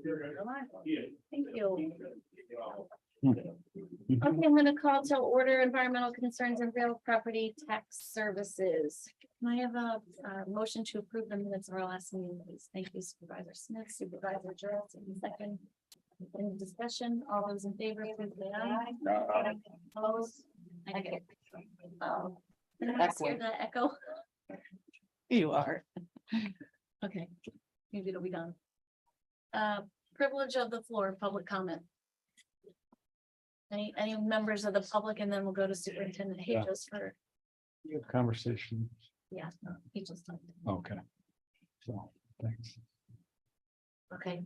Thank you. Okay, I'm gonna call to order environmental concerns and real property tax services. Can I have a motion to approve the minutes of our last meeting, please? Thank you, Supervisor Smith, Supervisor Jarrett, second. Any discussion? All those in favor, please say aye. Opposed? Okay. Did I hear the echo? You are. Okay, maybe it'll be done. Privilege of the floor, public comment. Any members of the public, and then we'll go to Superintendent Hayes for, Conversation. yeah, he just talked. Okay. So, thanks. Okay.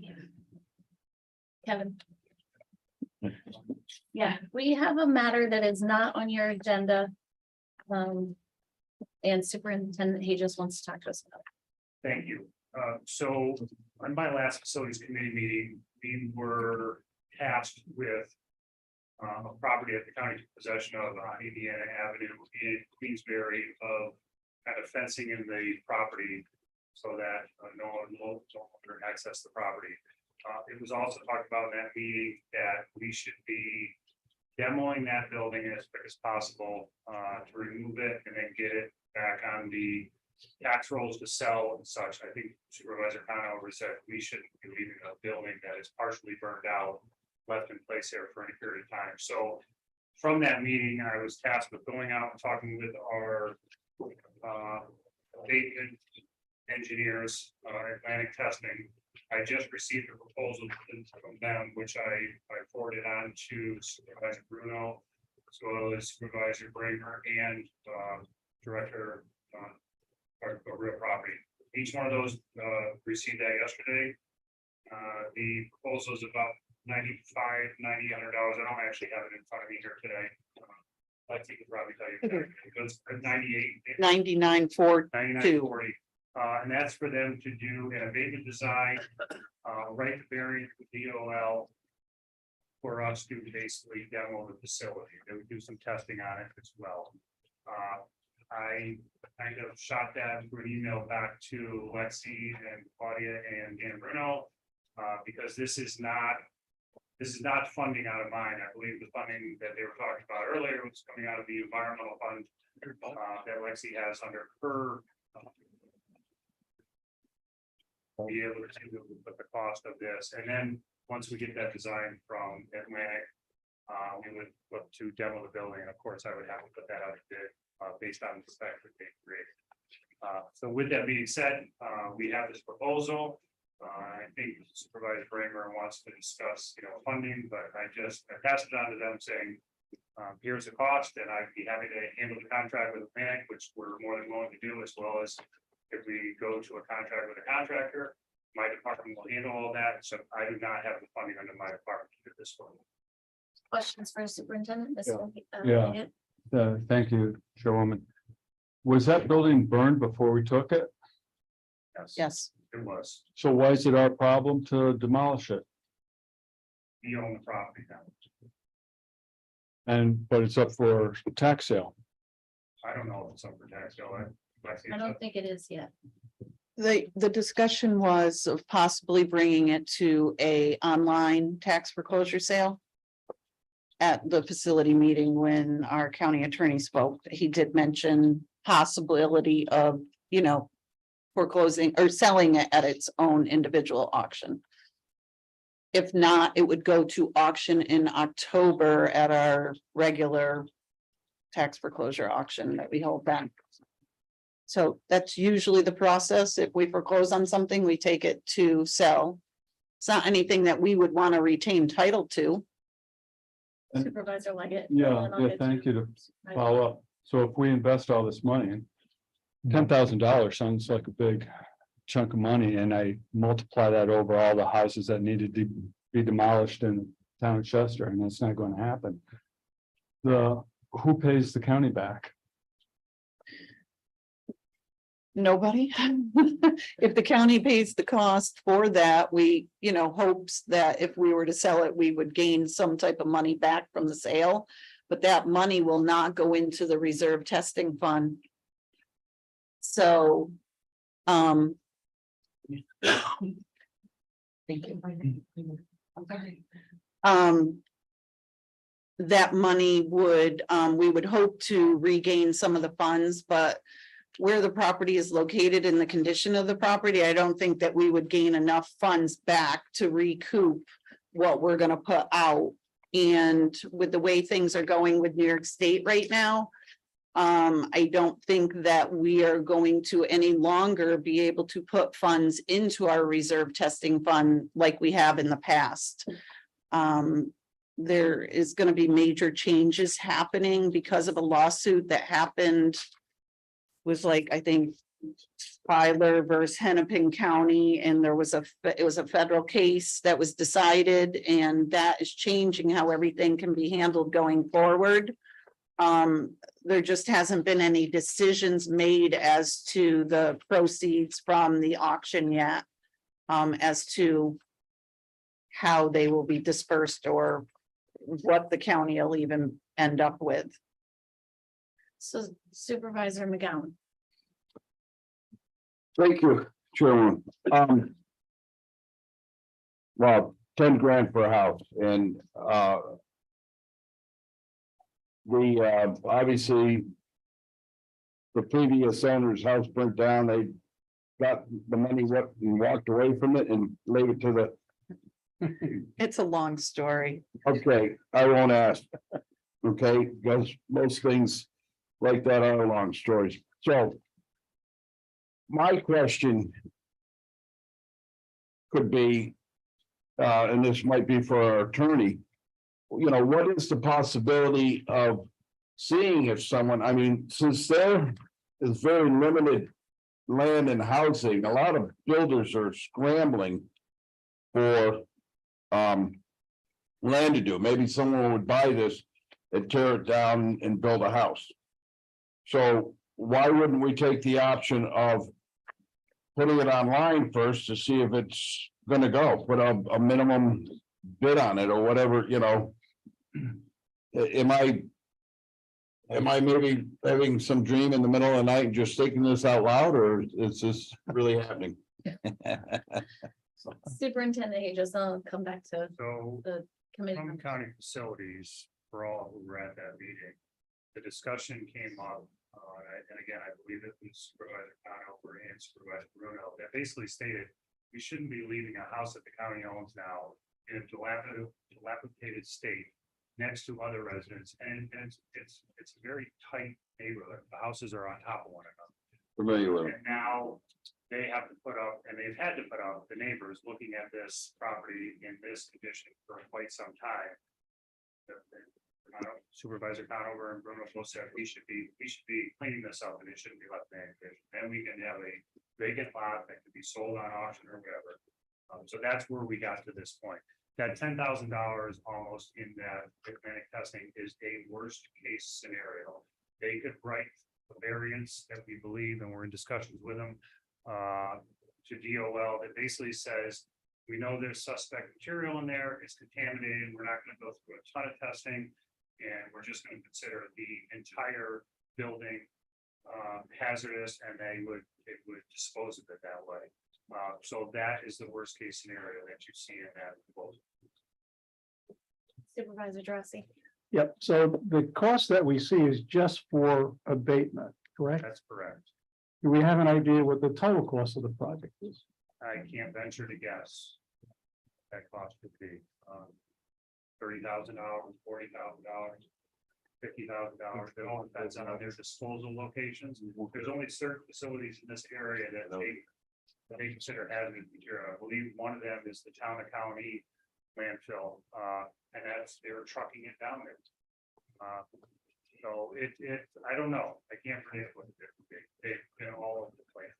Kevin. Yeah, we have a matter that is not on your agenda. And Superintendent Hayes wants to talk to us about it. Thank you. So on my last facilities committee meeting, we were tasked with a property at the county possession of Indiana Avenue in Queensbury of kind of fencing in the property so that no one will access the property. It was also talked about in that meeting that we should be demoing that building as quick as possible to remove it and then get it back on the tax rolls to sell and such. I think Supervisor Conover said we shouldn't be leaving a building that is partially burned out, left in place there for any period of time. So from that meeting, I was tasked with going out and talking with our abatement engineers, Atlantic Testing. I just received a proposal from them, which I forwarded on to Supervisor Bruno, as well as Supervisor Bramer and Director of Real Property. Each one of those received that yesterday. The proposal is about $90 $100. I don't actually have it in front of me here today. I think it probably tell you it's 98. 99.42. 99.40. And that's for them to do an abatement design, right to variant with DOL for us to basically demo the facility. They would do some testing on it as well. I kind of shot that through an email back to Lexi and Claudia and Dan Bruno, because this is not funding out of mine. I believe the funding that they were talking about earlier was coming out of the environmental fund that Lexi has under her. Be able to see the cost of this, and then once we get that design from Atlantic, we would look to demo the building, and of course I would have to put that out to bid based on the specs that they create. So with that being said, we have this proposal. I think Supervisor Bramer wants to discuss, funding, but I passed it on to them saying, here's the cost, and I'd be happy to handle the contract with Atlantic, which we're more than willing to do, as well as if we go to a contract with a contractor, my department will handle all that. So I do not have the funding under my department to do this one. Questions for Superintendent? Thank you, Chairwoman. Was that building burned before we took it? Yes. It was. So why is it our problem to demolish it? We own the property now. But it's up for tax sale. I don't know if it's up for tax sale. I don't think it is yet. The discussion was of possibly bringing it to a online tax foreclosure sale. At the facility meeting, when our county attorney spoke, he did mention possibility of, foreclosing or selling it at its own individual auction. If not, it would go to auction in October at our regular tax foreclosure auction that we hold then. So that's usually the process. If we foreclose on something, we take it to sell. It's not anything that we would want to retain title to. Supervisor Leggett. Yeah, thank you to follow up. So if we invest all this money, $10,000 sounds like a big chunk of money, and I multiply that over all the houses that needed to be demolished in the town of Chester, and that's not going to happen. Who pays the county back? Nobody. If the county pays the cost for that, we, hopes that if we were to sell it, we would gain some type of money back from the sale. But that money will not go into the reserve testing fund. So, Thank you. Um. That money would, we would hope to regain some of the funds, but where the property is located and the condition of the property, I don't think that we would gain enough funds back to recoup what we're gonna put out. And with the way things are going with New York State right now, I don't think that we are going to any longer be able to put funds into our reserve testing fund like we have in the past. There is going to be major changes happening because of a lawsuit that happened. Was like, I think, Filer versus Hennepin County, and there was it was a federal case that was decided, and that is changing how everything can be handled going forward. There just hasn't been any decisions made as to the proceeds from the auction yet, as to how they will be dispersed or what the county will even end up with. So Supervisor McGowan. Thank you, Chairman. Well, 10 grand per house and, obviously. The previous owner's house burnt down, they got the money and walked away from it and laid it to the, It's a long story. okay, I won't ask. Okay, because most things like that are long stories, so. My question. Could be, and this might be for our attorney. You know, what is the possibility of seeing if someone, I mean, since there is very limited land and housing, a lot of builders are scrambling for land to do. Maybe someone would buy this and tear it down and build a house. So why wouldn't we take the option of putting it online first to see if it's gonna go, put a minimum bid on it or whatever, you know? Am I maybe having some dream in the middle of the night and just thinking this out loud, or is this really happening? Superintendent Aegis, I'll come back to So the committee. from county facilities, for all who were at that meeting, the discussion came up, and again, I believe it was Supervisor Conover and Supervisor Bruno, that basically stated we shouldn't be leaving a house that the county owns now in a dilapidated state next to other residents, and it's a very tight neighborhood. The houses are on top of one another. Familiar with it. And now they have to put up, and they've had to put up, the neighbors looking at this property in this condition for quite some time. Supervisor Conover and Bruno both said we should be cleaning this up and it shouldn't be left in that condition. Then we can have a vacant lot that could be sold on auction or whatever. So that's where we got to this point. That $10,000 almost in that magnetic testing is a worst case scenario. They could write a variance that we believe, and we're in discussions with them, to DOL that basically says, we know there's suspect material in there, it's contaminated, we're not gonna go through a ton of testing, and we're just gonna consider the entire building hazardous, and it would dispose of it that way. So that is the worst case scenario that you see in that proposal. Supervisor Drossy. Yep, so the cost that we see is just for abatement, correct? That's correct. Do we have an idea what the total cost of the project is? I can't venture to guess. That cost would be $30,000, $40,000, $50,000. It all depends on their disposal locations. There's only certain facilities in this area that they consider hazardous material. I believe one of them is the town of County landfill, and they're trucking it down there. So I don't know. I can't predict what it would be. They've been all over the place.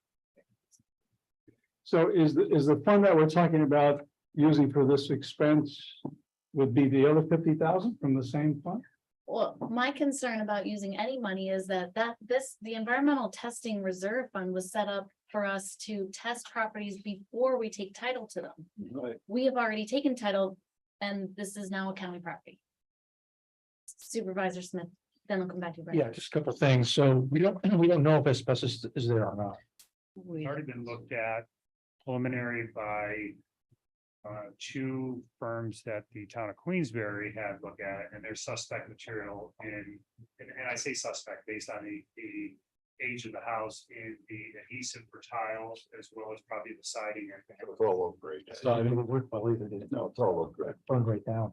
So is the fund that we're talking about using for this expense would be the other 50,000 from the same fund? Well, my concern about using any money is that the environmental testing reserve fund was set up for us to test properties before we take title to them. Right. We have already taken title, and this is now a county property. Supervisor Smith, then I'll come back to you. Brett. Yeah, just a couple of things. So we don't know if asbestos is there or not. It's already been looked at preliminary by two firms that the town of Queensbury had looked at it, and there's suspect material and I say suspect based on the age of the house and the adhesive for tiles, as well as probably the siding and. It's all look great. No, it's all look great. Burned right down.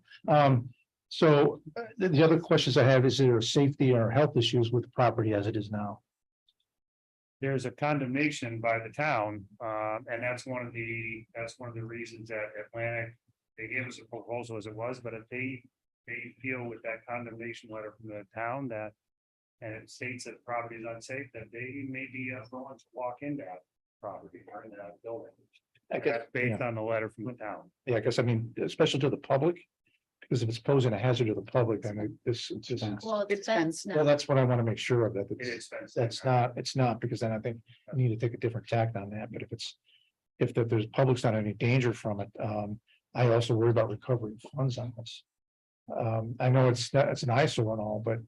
So the other questions I have is there safety or health issues with the property as it is now? There's a condemnation by the town, and that's one of the reasons that Atlantic, they gave us a proposal as it was, but if they feel with that condemnation letter from the town that. And it states that the property is unsafe, that they may be willing to walk in that property or in that building. I guess, That's based on the letter from the town. yeah, I guess, I mean, especially to the public, because if it's posing a hazard to the public, then this, it's just. Well, it's fenced Well, now. that's what I want to make sure of, that It it's, is fenced. that's not, it's not, because then I think we need to take a different tact on that, but if it's. If there's public's not any danger from it, I also worry about recovery of funds on this. I know it's an eyesore and all, but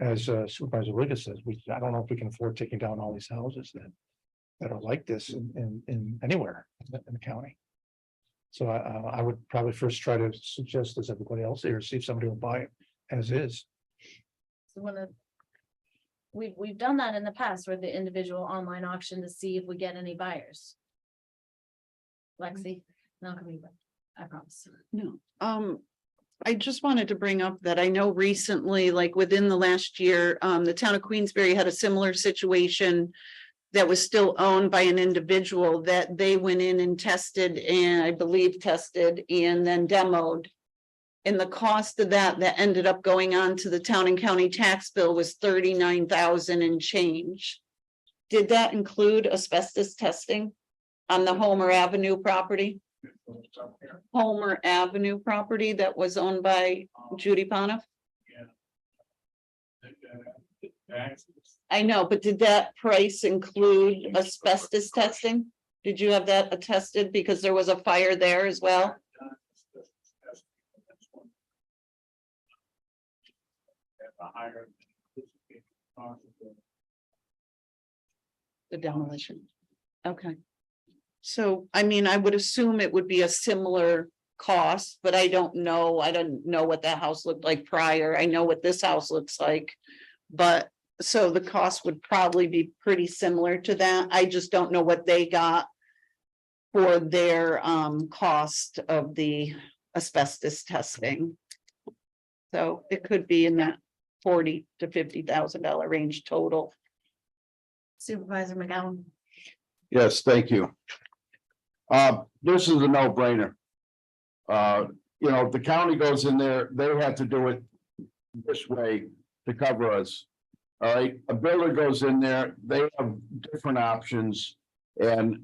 as Supervisor Wiggins says, I don't know if we can afford taking down all these houses that are like this in anywhere in the county. So I would probably first try to suggest, as everybody else here, see if somebody will buy it as is. So we've done that in the past with the individual online auction to see if we get any buyers. Lexi, not gonna be, but I promise. No, I just wanted to bring up that I know recently, like within the last year, the town of Queensbury had a similar situation. That was still owned by an individual that they went in and tested, and I believe tested and then demoed. And the cost of that ended up going on to the town and county tax bill was 39,000 and change. Did that include asbestos testing on the Homer Avenue property? Homer Avenue property that was owned by Judy Pano? I know, but did that price include asbestos testing? Did you have that attested? Because there was a fire there as well? The demolition. Okay. So, I mean, I would assume it would be a similar cost, but I don't know. I don't know what that house looked like prior. I know what this house looks like. But so the cost would probably be pretty similar to that. I just don't know what they got for their cost of the asbestos testing. So it could be in that $40,000 to $50,000 range total. Supervisor McGowan. Yes, thank you. This is a no-brainer. The county goes in there, they have to do it this way to cover us. All right, a builder goes in there, they have different options and,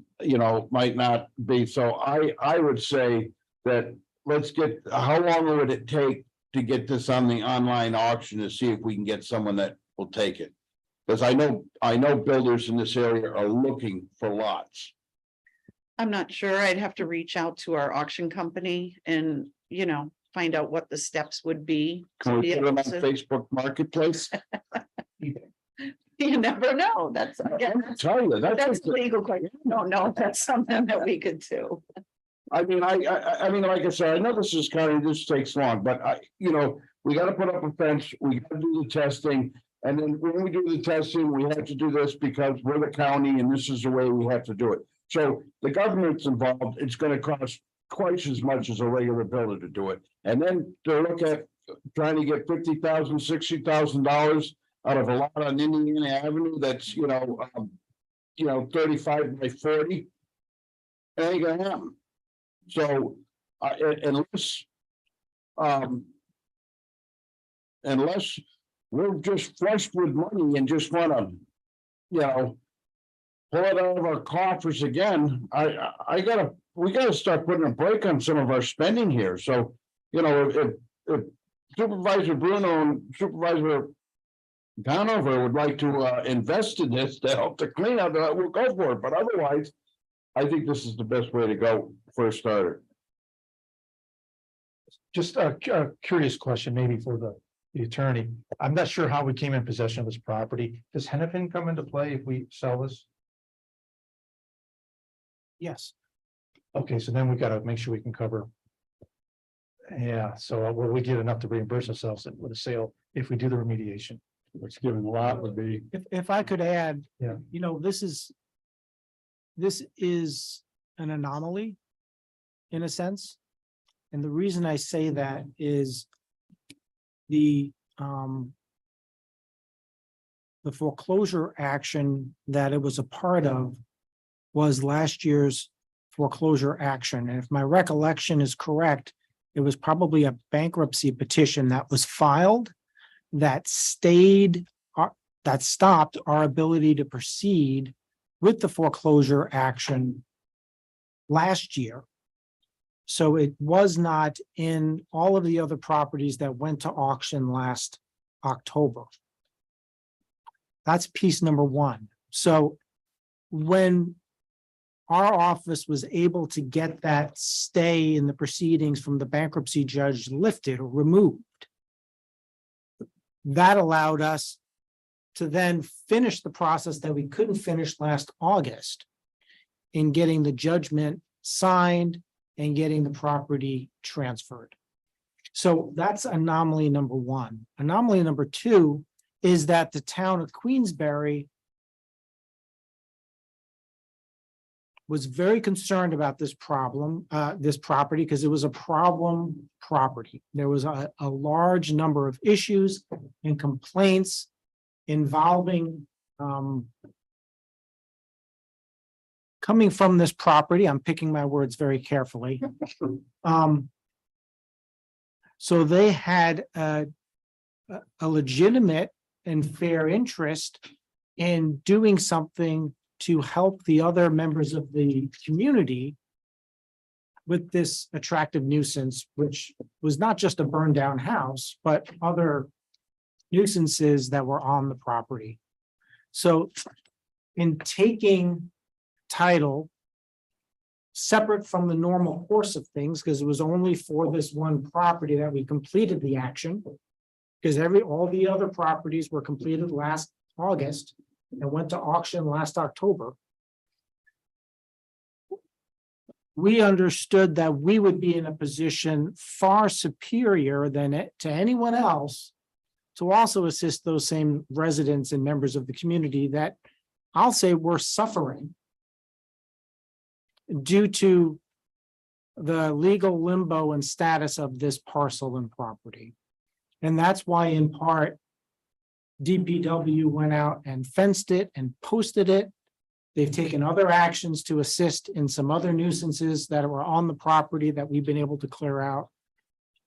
might not be. So I would say that let's get, how long would it take to get this on the online auction to see if we can get someone that will take it? Because I know builders in this area are looking for lots. I'm not sure. I'd have to reach out to our auction company and, find out what the steps would be. Can to we be put it on able to- Facebook Marketplace? You never know. That's, again, I tell you, that's that's. a legal question. No, that's something that we could do. I mean, I mean, like I said, I know this is this takes long, but we gotta put up a fence, we gotta do the testing. And then when we do the testing, we have to do this because we're the county and this is the way we have to do it. So the government's involved, it's gonna cost twice as much as a regular builder to do it. And then to look at trying to get $50,000, $60,000 out of a lot on Indiana Avenue, that's, 35 by 40. It ain't gonna happen. So, unless we're just flushed with money and just wanna, pull it out of our coffers again, we gotta start putting a break on some of our spending here. So, if Supervisor Bruno and Supervisor Conover would like to invest in this to help the cleanup, we'll go for it. But otherwise, I think this is the best way to go for a starter. Just a curious question, maybe for the attorney. I'm not sure how we came in possession of this property. Does Hennepin come into play if we sell this? Yes, Okay, so then we gotta make sure we can cover Yeah, so will we get enough to reimburse ourselves with a sale if we do the remediation? What's given a lot would be, If I could add. Yeah. You know, this is an anomaly. In a sense. And the reason I say that is the foreclosure action that it was a part of was last year's foreclosure action. And if my recollection is correct, it was probably a bankruptcy petition that was filed that that stopped our ability to proceed with the foreclosure action last year. So it was not in all of the other properties that went to auction last October. That's piece number one. So when our office was able to get that stay in the proceedings from the bankruptcy judge lifted or removed, that allowed us to then finish the process that we couldn't finish last August in getting the judgment signed and getting the property transferred. So that's anomaly number one. Anomaly number two is that the town of Queensbury was very concerned about this problem, this property, because it was a problem property. There was a large number of issues and complaints involving coming from this property. I'm picking my words very carefully. So they had a legitimate and fair interest in doing something to help the other members of the community with this attractive nuisance, which was not just a burned down house, but other nuisances that were on the property. So in taking title separate from the normal course of things, because it was only for this one property that we completed the action, because all the other properties were completed last August and went to auction last October. We understood that we would be in a position far superior than to anyone else to also assist those same residents and members of the community that I'll say were suffering due to the legal limbo and status of this parcel and property. And that's why in part DPW went out and fenced it and posted it. They've taken other actions to assist in some other nuisances that were on the property that we've been able to clear out.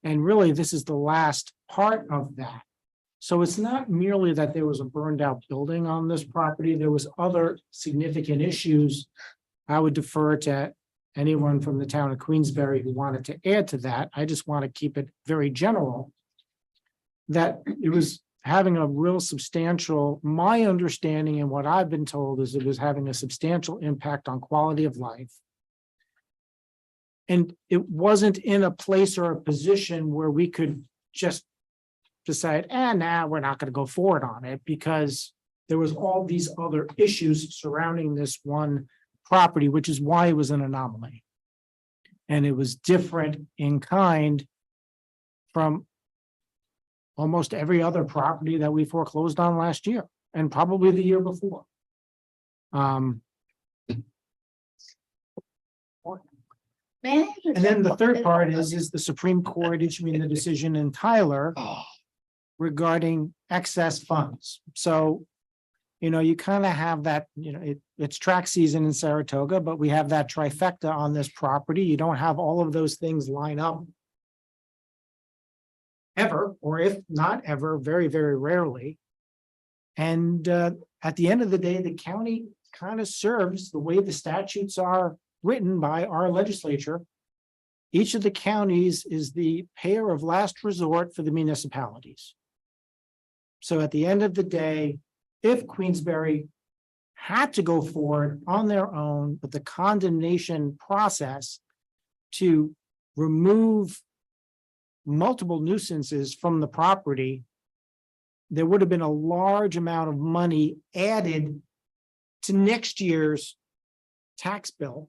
And really, this is the last part of that. So it's not merely that there was a burned out building on this property. There was other significant issues. I would defer to anyone from the town of Queensbury who wanted to add to that. I just want to keep it very general. That it was having a real substantial, my understanding and what I've been told is it was having a substantial impact on quality of life. And it wasn't in a place or a position where we could just decide, nah, we're not going to go forward on it, because there was all these other issues surrounding this one property, which is why it was an anomaly. And it was different in kind from almost every other property that we foreclosed on last year and probably the year before. May I And then the third part is the Supreme Court issuing the decision in Tyler regarding excess funds. So, you kind of have that, it's track season in Saratoga, but we have that trifecta on this property. You don't have all of those things line up ever, or if not ever, very, very rarely. And at the end of the day, the county kind of serves the way the statutes are written by our legislature. Each of the counties is the payer of last resort for the municipalities. So at the end of the day, if Queensbury had to go forward on their own with the condemnation process to remove multiple nuisances from the property, there would have been a large amount of money added to next year's tax bill.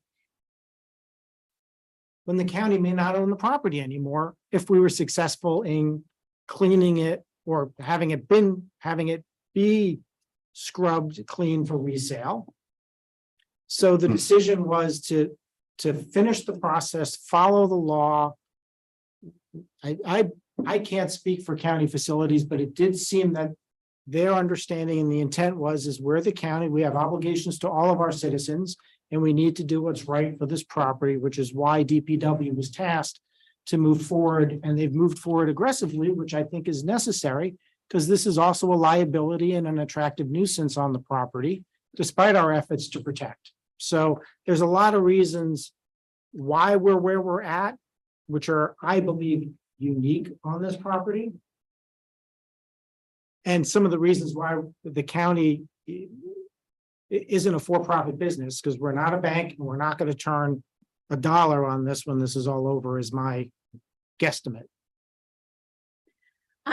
when the county may not own the property anymore if we were successful in cleaning it or having it be scrubbed clean for resale. So the decision was to finish the process, follow the law. I can't speak for county facilities, but it did seem that their understanding and the intent is we're the county, we have obligations to all of our citizens, and we need to do what's right for this property, which is why DPW was tasked to move forward, and they've moved forward aggressively, which I think is necessary, because this is also a liability and an attractive nuisance on the property, despite our efforts to protect. So there's a lot of reasons why we're where we're at, which are, I believe, unique on this property. And some of the reasons why the county isn't a for-profit business, because we're not a bank and we're not going to turn a dollar on this when this is all over, is my guesstimate.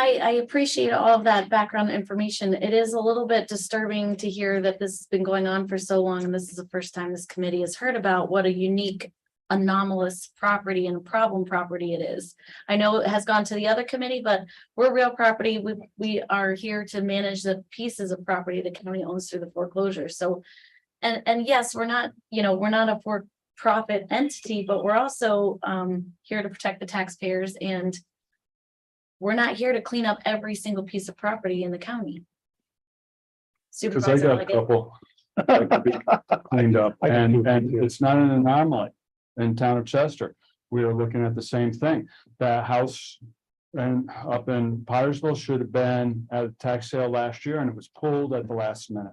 I appreciate all of that background information. It is a little bit disturbing to hear that this has been going on for so long, and this is the first time this committee has heard about what a unique, anomalous property and problem property it is. I know it has gone to the other committee, but we're real property. We are here to manage the pieces of property the county owns through the foreclosure. So, and yes, we're not a for-profit entity, but we're also here to protect the taxpayers, and we're not here to clean up every single piece of property in the county. Cause I Supervisor got a Leggett. couple that could be cleaned up, and it's not an anomaly in town of Chester. We are looking at the same thing. That house and up in Pottersville should have been at a tax sale last year, and it was pulled at the last minute.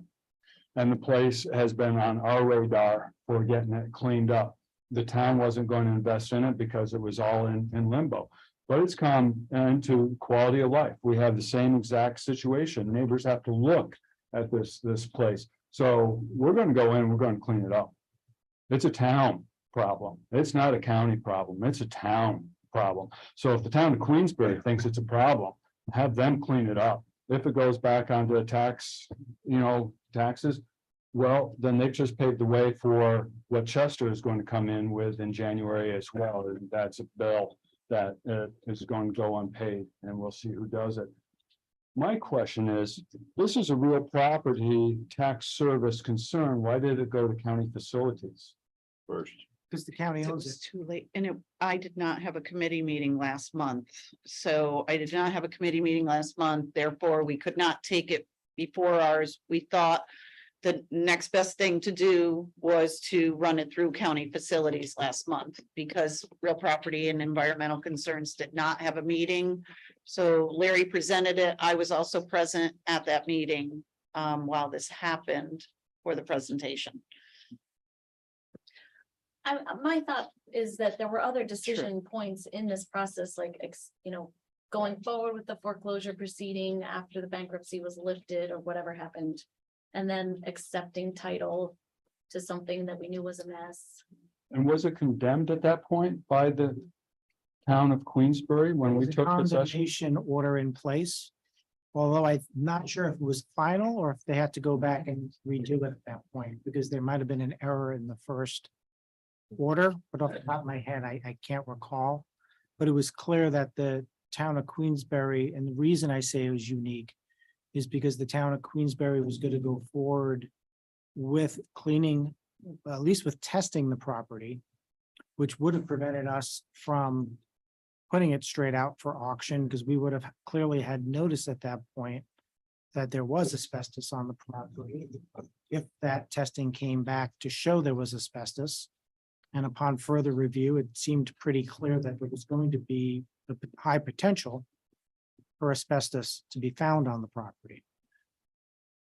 And the place has been on our radar for getting it cleaned up. The town wasn't going to invest in it because it was all in limbo. But it's come into quality of life. We have the same exact situation. Neighbors have to look at this place. So we're gonna go in, we're gonna clean it up. It's a town problem. It's not a county problem. It's a town problem. So if the town of Queensbury thinks it's a problem, have them clean it up. If it goes back onto taxes, well, then they've just paved the way for what Chester is going to come in with in January as well. And that's a bill that is going to go unpaid, and we'll see who does it. My question is, this is a real property tax service concern. Why did it go to county facilities first? Because the county It owns was it. too late, and I did not have a committee meeting last month. So I did not have a committee meeting last month, therefore we could not take it before ours. We thought the next best thing to do was to run it through county facilities last month, because real property and environmental concerns did not have a meeting. So Larry presented it. I was also present at that meeting while this happened for the presentation. My thought is that there were other decision points in this process, like, going forward with the foreclosure proceeding after the bankruptcy was lifted or whatever happened. And then accepting title to something that we knew was a mess. And was it condemned at that point by the town of Queensbury when we There's a took possession? condemnation order in place. Although I'm not sure if it was final or if they had to go back and redo it at that point, because there might have been an error in the first order, but off the top of my head, I can't recall. But it was clear that the town of Queensbury, and the reason I say it was unique is because the town of Queensbury was going to go forward with cleaning, at least with testing the property, which would have prevented us from putting it straight out for auction, because we would have clearly had notice at that point that there was asbestos on the property. If that testing came back to show there was asbestos, and upon further review, it seemed pretty clear that there was going to be a high potential for asbestos to be found on the property.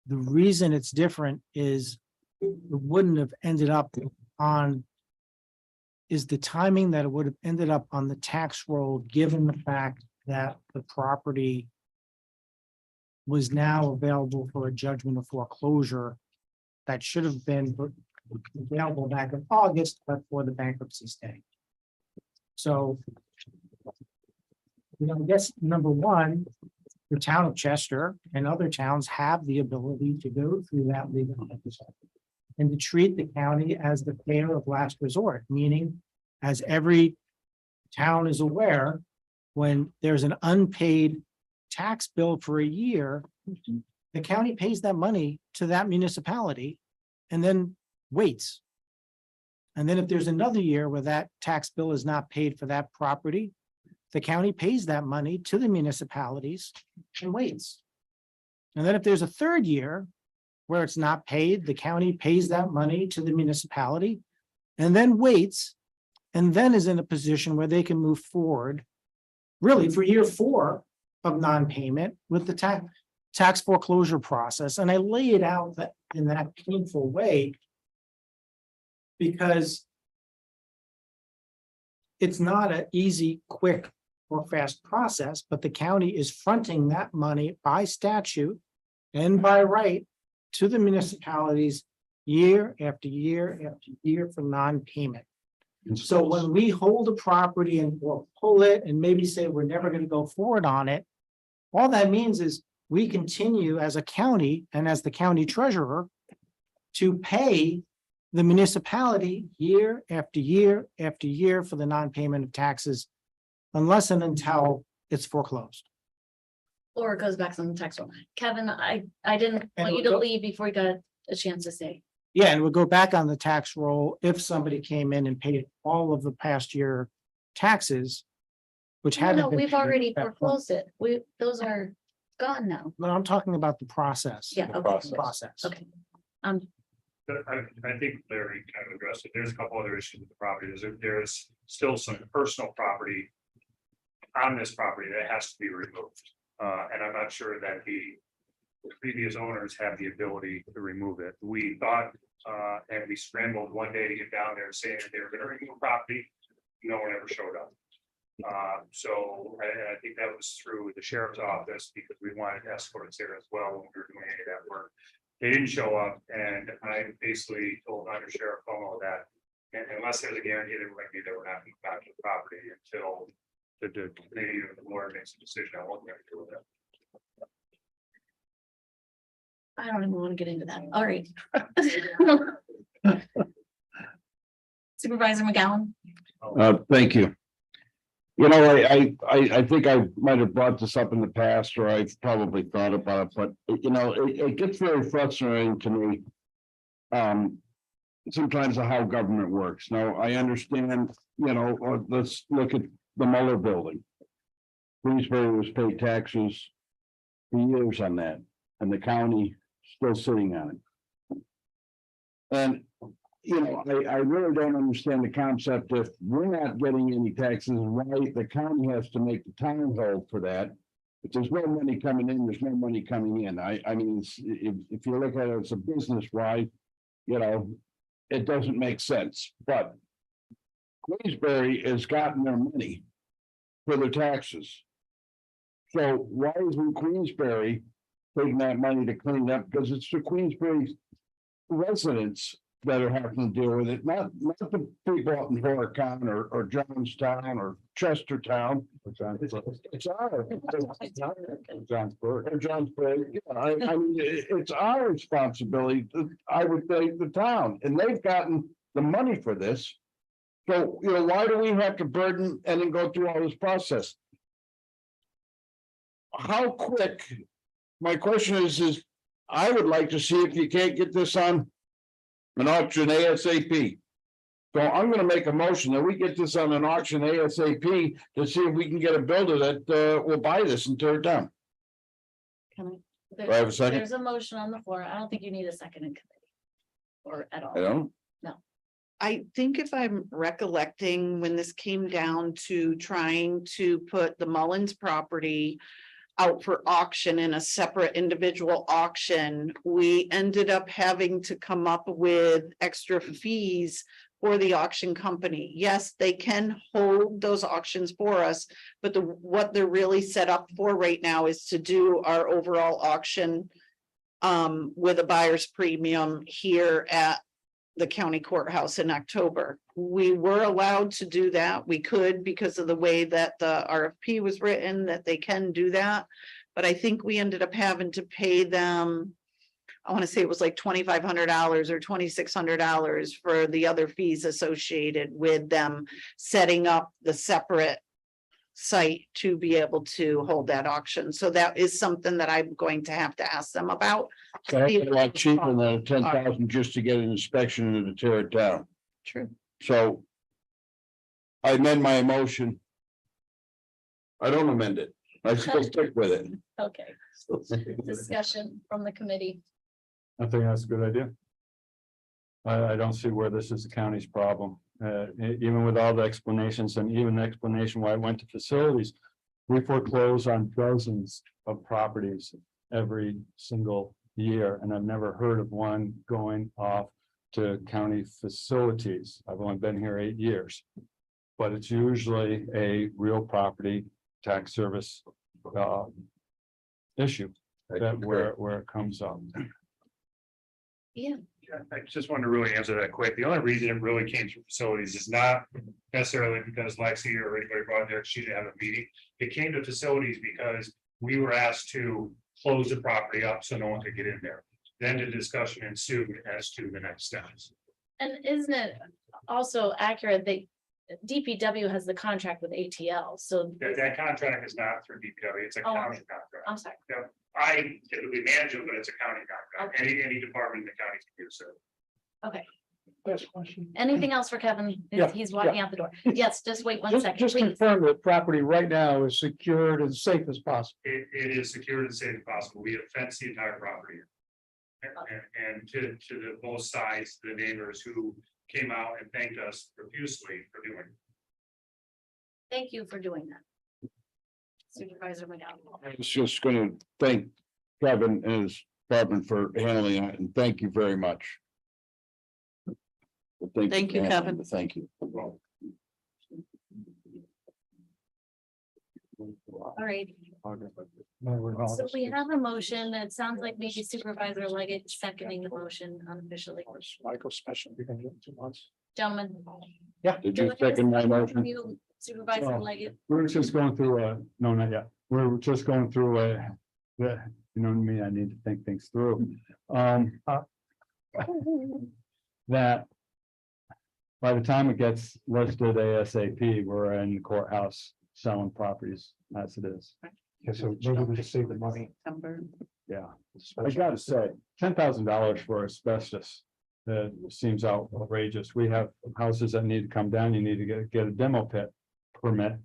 The reason it's different is it wouldn't have ended up on is the timing that it would have ended up on the tax roll, given the fact that the property was now available for a judgment of foreclosure that should have been available back in August, but for the bankruptcy stay. So, I guess number one, the town of Chester and other towns have the ability to go through that legal process and to treat the county as the payer of last resort, meaning as every town is aware, when there's an unpaid tax bill for a year, the county pays that money to that municipality and then waits. And then if there's another year where that tax bill is not paid for that property, the county pays that money to the municipalities and waits. And then if there's a third year where it's not paid, the county pays that money to the municipality and then waits, and then is in a position where they can move forward really for year 4 of non-payment with the tax foreclosure process. And I lay it out that in that painful way because it's not an easy, quick, or fast process, but the county is fronting that money by statute and by right to the municipalities year after year after year for non-payment. So when we hold a property and we'll pull it and maybe say we're never going to go forward on it, all that means is we continue as a county and as the county treasurer to pay the municipality year after year after year for the non-payment of taxes unless and until it's foreclosed. Or it goes back on the tax roll. Kevin, I didn't And want it you would to go- leave before you got a chance to say. Yeah, and it would go back on the tax roll if somebody came in and paid all of the past year taxes, which No, haven't been we've paid already at that point. foreclosed it. Those are gone now. No, I'm talking about the process. Yeah, The okay, process. Process. okay. But I think Larry kind of addressed it. There's a couple other issues with the property. There's still some personal property on this property that has to be removed. And I'm not sure that the previous owners have the ability to remove it. We thought, and we scrambled one day to get down there saying that they were gonna remove property. No one ever showed up. So I think that was through the sheriff's office because we wanted escorts there as well when we were doing any of that work. They didn't show up and I basically told Under Sheriff Como that unless there's a guarantee that we're gonna be there, we're not gonna go back to the property until the committee or the board makes a decision on what we're gonna do with it. I don't even want to get into that. All right. Supervisor McGowan. Thank you. You know, I think I might have brought this up in the past, or I've probably thought about it, but you know, it gets very frustrating to me. Sometimes of how government works. Now, I understand, you know, let's look at the Mueller building. Queensbury was paid taxes for years on that, and the county still sitting on it. And you know, I really don't understand the concept. If we're not getting any taxes, why the county has to make the town hold for that? If there's no money coming in, there's no money coming in. I mean, if you look at it as a business, right? You know, it doesn't make sense, but Queensbury has gotten their money for their taxes. So why isn't Queensbury taking that money to clean it up? Because it's the Queensbury residents that are having to deal with it, not the people up in Horicon or Johnstown or Chestertown. It's our. Johnsburg. Or Johnsburg, yeah, I mean, it's our responsibility, I would think, the town, and they've gotten the money for this. So, you know, why do we have to burden and then go through all this process? How quick, my question is I would like to see if you can't get this on an auction ASAP. So I'm gonna make a motion that we get this on an auction ASAP to see if we can get a builder that will buy this and tear it down. Can Do I have a second? There's a motion on the floor. I don't think you need a second in committee. Or at all. I don't. I think if I'm recollecting when this came down to trying to put the Mullins property out for auction in a separate individual auction, we ended up having to come up with extra fees for the auction company. Yes, they can hold those auctions for us, but what they're really set up for right now is to do our overall auction with a buyer's premium here at the county courthouse in October. We were allowed to do that. We could because of the way that the RFP was written, that they can do that. But I think we ended up having to pay them I want to say it was like $2,500 or $2,600 for the other fees associated with them setting up the separate site to be able to hold that auction. So that is something that I'm going to have to ask them about. That's a lot cheaper than 10,000 just to get an inspection and to tear it down. True. So. I amend my motion. I don't amend it. I still stick with it. Okay, discussion from the committee. I think that's a good idea. I don't see where this is the county's problem, even with all the explanations and even the explanation why I went to facilities. We foreclose on dozens of properties every single year, and I've never heard of one going off to county facilities. I've only been here 8 years. But it's usually a real property tax service issue that where it comes up. Yeah, I just wanted to really answer that quick. The only reason it really came through facilities is not necessarily because Lexi or anybody brought there, she didn't have a meeting. It came to facilities because we were asked to close the property up so no one could get in there. Then the discussion ensued as to the next steps. and isn't it also accurate that DPW has the contract with ATL, so, That contract is not through DPW, it's a Oh. county contract. I'm sorry, I typically manage it, but it's a county contract. Any department in the county can do so. okay. Last question. Anything else for Kevin? Yeah, He's walking out the door. Yes, just wait one Just, second, just please. confirm that property right now is secured and safe as possible. It is secured and safe as possible. We have fenced the entire property. And to the both sides, the neighbors who came out and thanked us profusely for doing it. Thank you for doing that. Supervisor McDowell. I was just gonna thank Kevin and his department for handling it, and thank you very much. Thank you, Kevin. Thank you. All right, No, we're not. so we have a motion. It sounds like maybe Supervisor Leggett seconding the motion unofficially. Michael special, we can do it in 2 months. Gentlemen. Did you second my motion? You, Supervisor Oh. Leggett. We're just going through no, not yet. We're just going through you know me, I need to think things through. That. By the time it gets listed ASAP, we're in the courthouse selling properties as it is. Yeah, so maybe we just save the money. Yeah, I gotta say, $10,000 for asbestos. That seems outrageous. We have houses that need to come down. You need to get a demo pit permit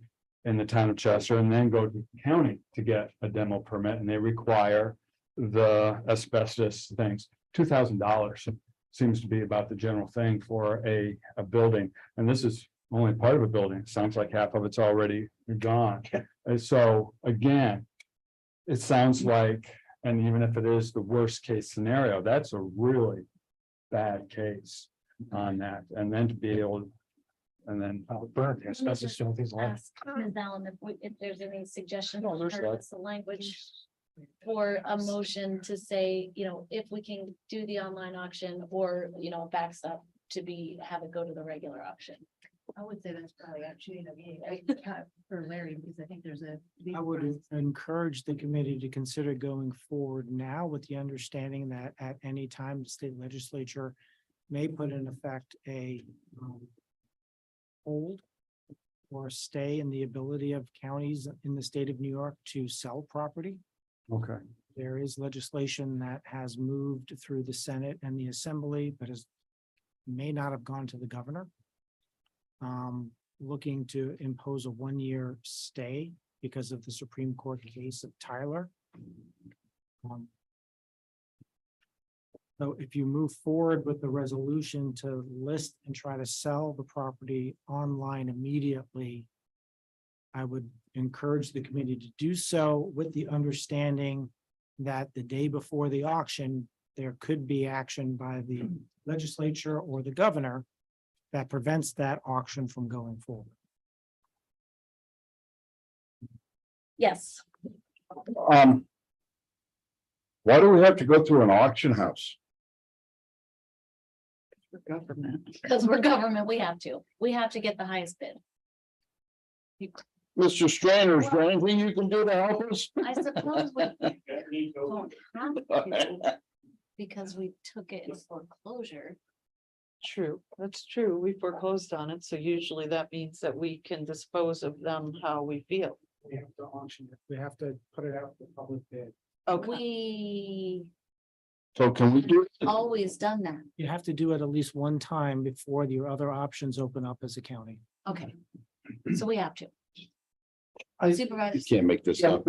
in the town of Chester and then go to the county to get a demo permit, and they require the asbestos things. $2,000 seems to be about the general thing for a building, and this is only part of a building. It sounds like half of it's already gone. And so again, it sounds like, and even if it is the worst case scenario, that's a really bad case on that. And then to be able to, and then Burn, yes, that's just the only thing left. Ask Ms. Allen if there's any suggestion, No, there's or not. what's the language for a motion to say, if we can do the online auction or, backstop to have it go to the regular auction. I would say that's probably actually, for Larry, because I think there's a. I would encourage the committee to consider going forward now with the understanding that at any time, the state legislature may put in effect a hold or stay in the ability of counties in the state of New York to sell property. okay. There is legislation that has moved through the Senate and the Assembly, but may not have gone to the governor. Looking to impose a 1-year stay because of the Supreme Court case of Tyler. So if you move forward with the resolution to list and try to sell the property online immediately, I would encourage the committee to do so with the understanding that the day before the auction, there could be action by the legislature or the governor that prevents that auction from going forward. Yes, Why do we have to go through an auction house? Government. because we're government, we have to get the highest bid. Mr. Strainer, is there anything you can do to help us? I suppose we don't have to. because we took it in foreclosure. True, that's true. We foreclosed on it, so usually that means that we can dispose of them how we feel. We have to auction it. We have to put it out for public bid. Okay, We So can we do? it? always done that. You have to do it at least one time before your other options open up as a county. Okay. So we have to. I- You Supervisor, can't make this up.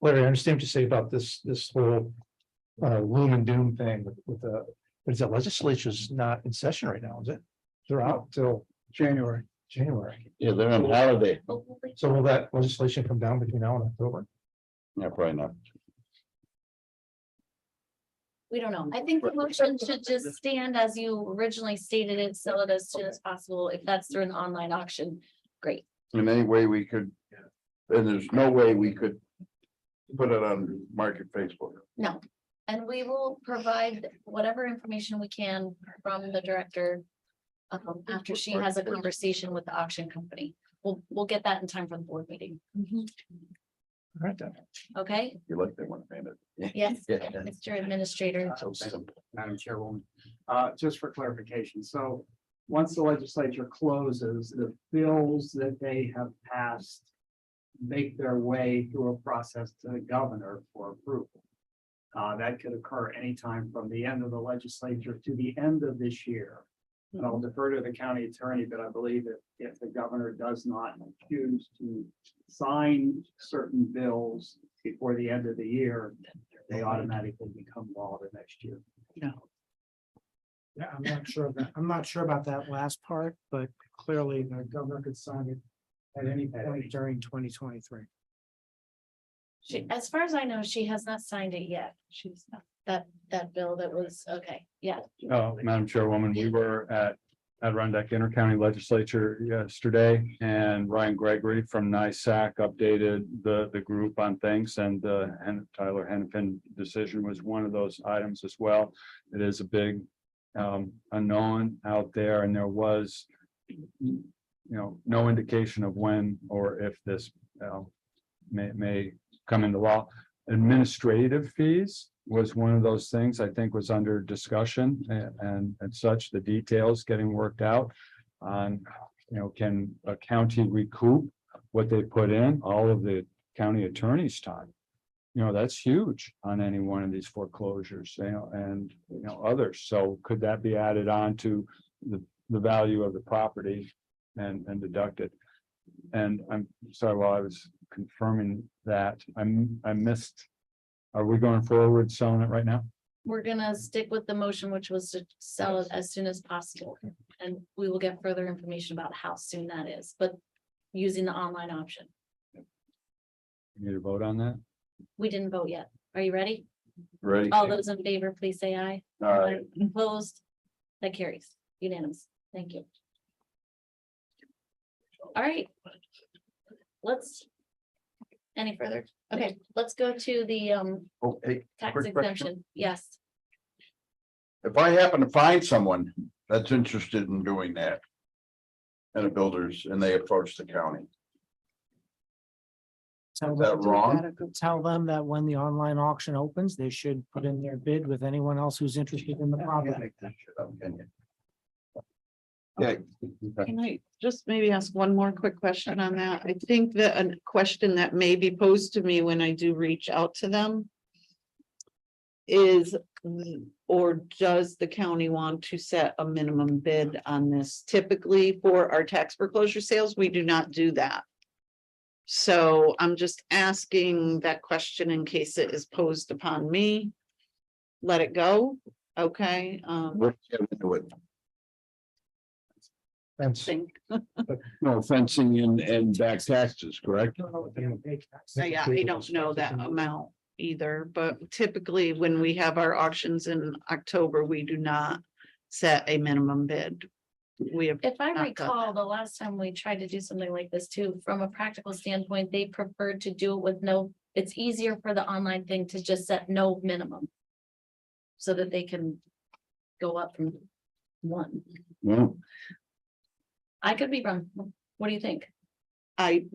Larry, I understand what you say about this whole gloom and doom thing with the, but is that legislature's not in session right now, is it? They're out till January. Yeah, they're on holiday. So will that legislation come down between now and October? Yeah, probably not. we don't know. I think the motion should just stand as you originally stated it, sell it as soon as possible. If that's through an online auction, great. In any way we could, and there's no way we could put it on market Facebook. No. And we will provide whatever information we can from the director. After she has a conversation with the auction company. We'll get that in time for the board meeting. All right, then. Okay? You like that one, man. Yes, Yeah. Mr. Administrator. So simple. Madam Chairwoman, just for clarification, so once the legislature closes, the bills that they have passed make their way through a process to the governor for approval. That could occur anytime from the end of the legislature to the end of this year. And I'll defer to the county attorney, but I believe that if the governor does not choose to sign certain bills before the end of the year, they automatically become law the next year. Yeah, I'm not sure of that. I'm not sure about that last part, but clearly the governor could sign it at any point during 2023. She, as far as I know, she has not signed it yet. She's not, that bill that was, okay, yeah. Madam Chairwoman, we were at Adirondack Intercounty Legislature yesterday, and Ryan Gregory from NISAC updated the group on things, and Tyler Hennepin decision was one of those items as well. It is a big unknown out there, and there was no indication of when or if this may come into law. Administrative fees was one of those things I think was under discussion and such, the details getting worked out on, can a county recoup what they put in, all of the county attorney's time? That's huge on any one of these foreclosures, and others. So could that be added on to the value of the property and deducted? And I'm sorry, while I was confirming that, I missed. Are we going forward selling it right now? We're gonna stick with the motion, which was to sell it as soon as possible. And we will get further information about how soon that is, but using the online option. Need to vote on that? We didn't vote yet. Are you ready? Ready? All those in favor, please say aye. All right. Opposed? That carries unanimous. Thank you. All right. Any further? Okay, let's go to the Oh, hey, tax quick question. exemption. Yes. If I happen to find someone that's interested in doing that. And a builders, and they approach the county, Tell is that them, wrong? tell them that when the online auction opens, they should put in their bid with anyone else who's interested in the property. Yeah, can I just maybe ask one more quick question on that? I think that a question that may be posed to me when I do reach out to them is, or does the county want to set a minimum bid on this? Typically for our tax foreclosure sales, we do not do that. So I'm just asking that question in case it is posed upon me. Let it go. Okay, we'll get into it. Fence. think, No fencing and back taxes, correct? yeah, I don't know that amount either, but typically when we have our auctions in October, we do not set a minimum bid. We have, If I Not done recall, the last time we tried to do something like this too, from a practical standpoint, they preferred to do it with no, it's easier for the online thing to just set no minimum. So that they can go up from one. No, I could be wrong. What do you think? I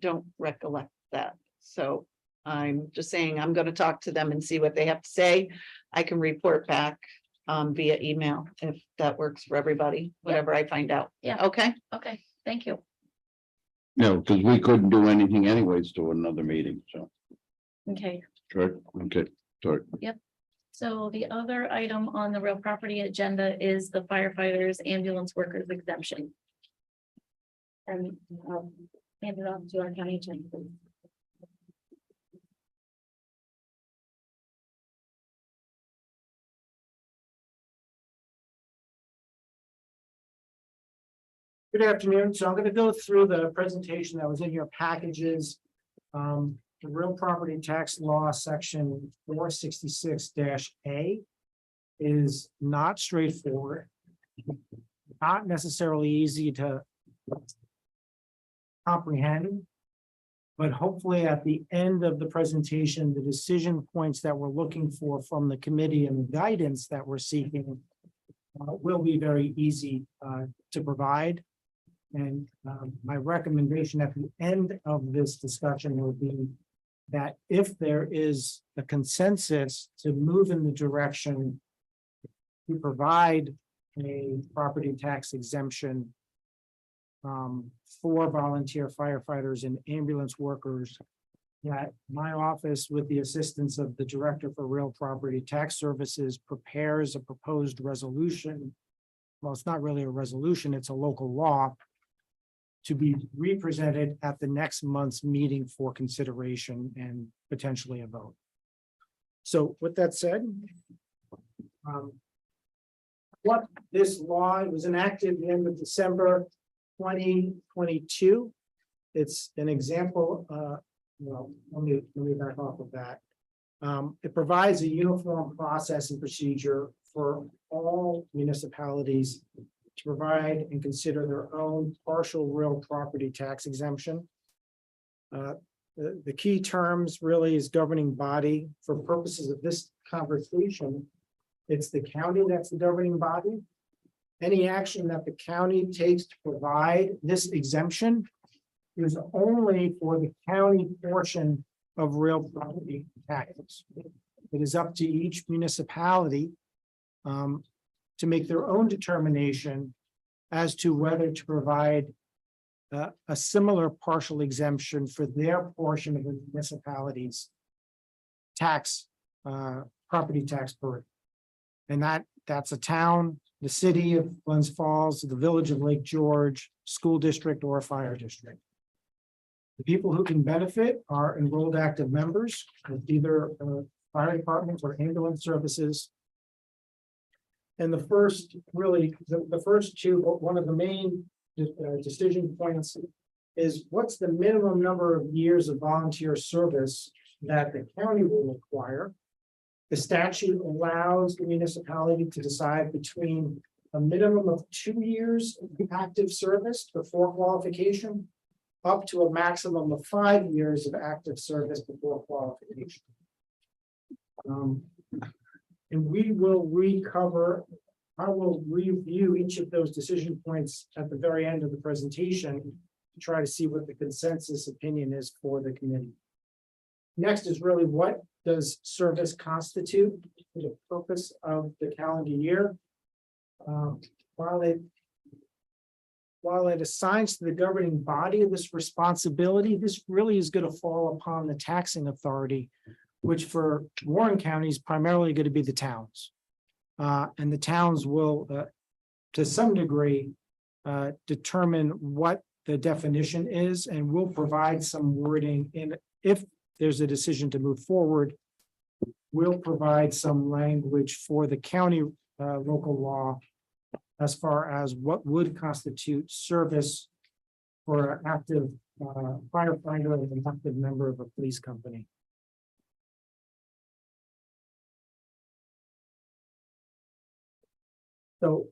don't recollect that, so I'm just saying, I'm gonna talk to them and see what they have to say. I can report back via email if that works for everybody, whatever I find out. Yeah. Okay, Okay, thank you. No, because we couldn't do anything anyways to another meeting, so, Okay, correct, okay, sorry. so the other item on the real property agenda is the firefighters ambulance workers exemption. And hand it off to our county attorney. please. Good afternoon. So I'm going to go through the presentation that was in your packages. The real property tax law, section 466-A is not straightforward. Not necessarily easy to comprehend. But hopefully at the end of the presentation, the decision points that we're looking for from the committee and the guidance that we're seeking will be very easy to provide. And my recommendation at the end of this discussion will be that if there is a consensus to move in the direction to provide a property tax exemption for volunteer firefighters and ambulance workers, that my office, with the assistance of the Director for Real Property Tax Services, prepares a proposed resolution. Well, it's not really a resolution, it's a local law to be represented at the next month's meeting for consideration and potentially a vote. So with that said, what this law, it was enacted at the end of December 2022. It's an example, well, let me back off of that. It provides a uniform process and procedure for all municipalities to provide and consider their own partial real property tax exemption. The key terms really is governing body. For purposes of this conversation, it's the county that's the governing body. Any action that the county takes to provide this exemption is only for the county portion of real property taxes. It is up to each municipality to make their own determination as to whether to provide a similar partial exemption for their portion of the municipality's tax, property tax burden. And that's a town, the city of Glens Falls, the village of Lake George, school district, or fire district. The people who can benefit are enrolled active members with either fire departments or ambulance services. And the first, really, the first two, one of the main decision points is what's the minimum number of years of volunteer service that the county will require. The statute allows the municipality to decide between a minimum of 2 years of active service before qualification, up to a maximum of 5 years of active service before qualification. And we will recover, I will review each of those decision points at the very end of the presentation to try to see what the consensus opinion is for the committee. Next is really what does service constitute for the purpose of the calendar year? While it assigns to the governing body this responsibility, this really is going to fall upon the taxing authority, which for Warren County is primarily going to be the towns. And the towns will, to some degree, determine what the definition is and will provide some wording in, if there's a decision to move forward, we'll provide some language for the county local law as far as what would constitute service for an active firefighter and an active member of a police company. So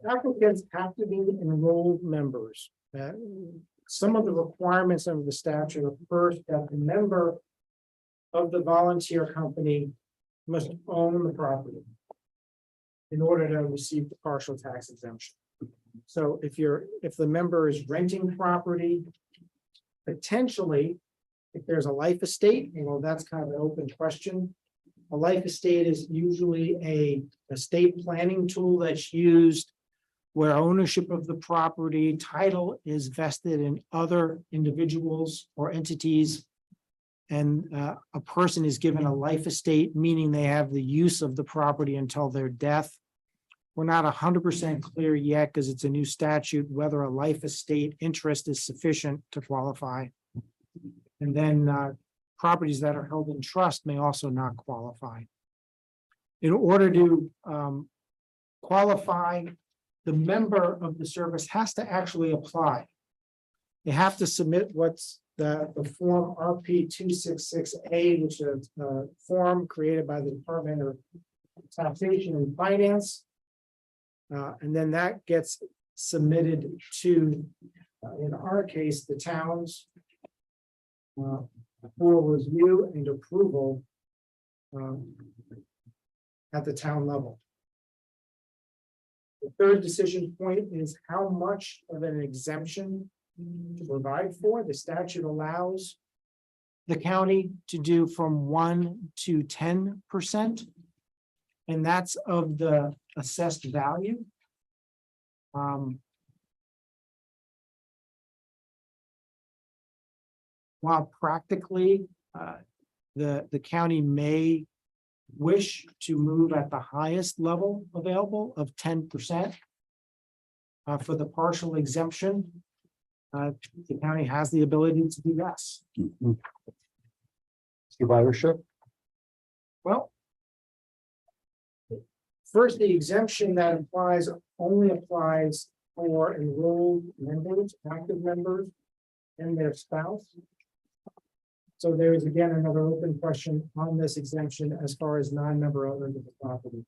applicants have to be enrolled members. Some of the requirements of the statute are first that the member of the volunteer company must own the property in order to receive the partial tax exemption. So if the member is renting property, potentially if there's a life estate, well, that's kind of an open question. A life estate is usually a estate planning tool that's used where ownership of the property title is vested in other individuals or entities. And a person is given a life estate, meaning they have the use of the property until their death. We're not 100% clear yet because it's a new statute, whether a life estate interest is sufficient to qualify. And then properties that are held in trust may also not qualify. In order to qualify, the member of the service has to actually apply. They have to submit what's the form RP 266A, which is a form created by the Department of Taxation and Finance. And then that gets submitted to, in our case, the towns for review and approval at the town level. The third decision point is how much of an exemption to provide for. The statute allows the county to do from 1 to 10%. And that's of the assessed value. While practically, the county may wish to move at the highest level available of 10%. For the partial exemption, the county has the ability to do less. Survivorship. Well, first, the exemption that applies only applies for enrolled members, active members, and their spouse. So there is again another open question on this exemption as far as non-member owners of the property.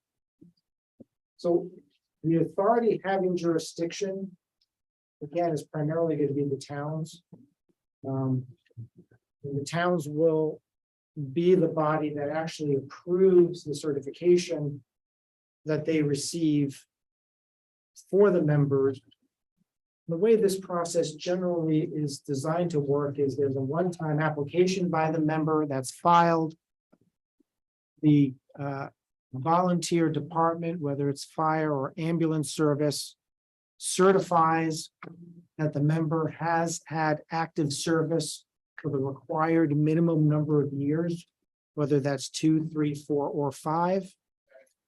So the authority having jurisdiction, again, is primarily going to be the towns. And the towns will be the body that actually approves the certification that they receive for the members. The way this process generally is designed to work is there's a one-time application by the member that's filed. The volunteer department, whether it's fire or ambulance service, certifies that the member has had active service for the required minimum number of years, whether that's 2, 3, 4, or 5.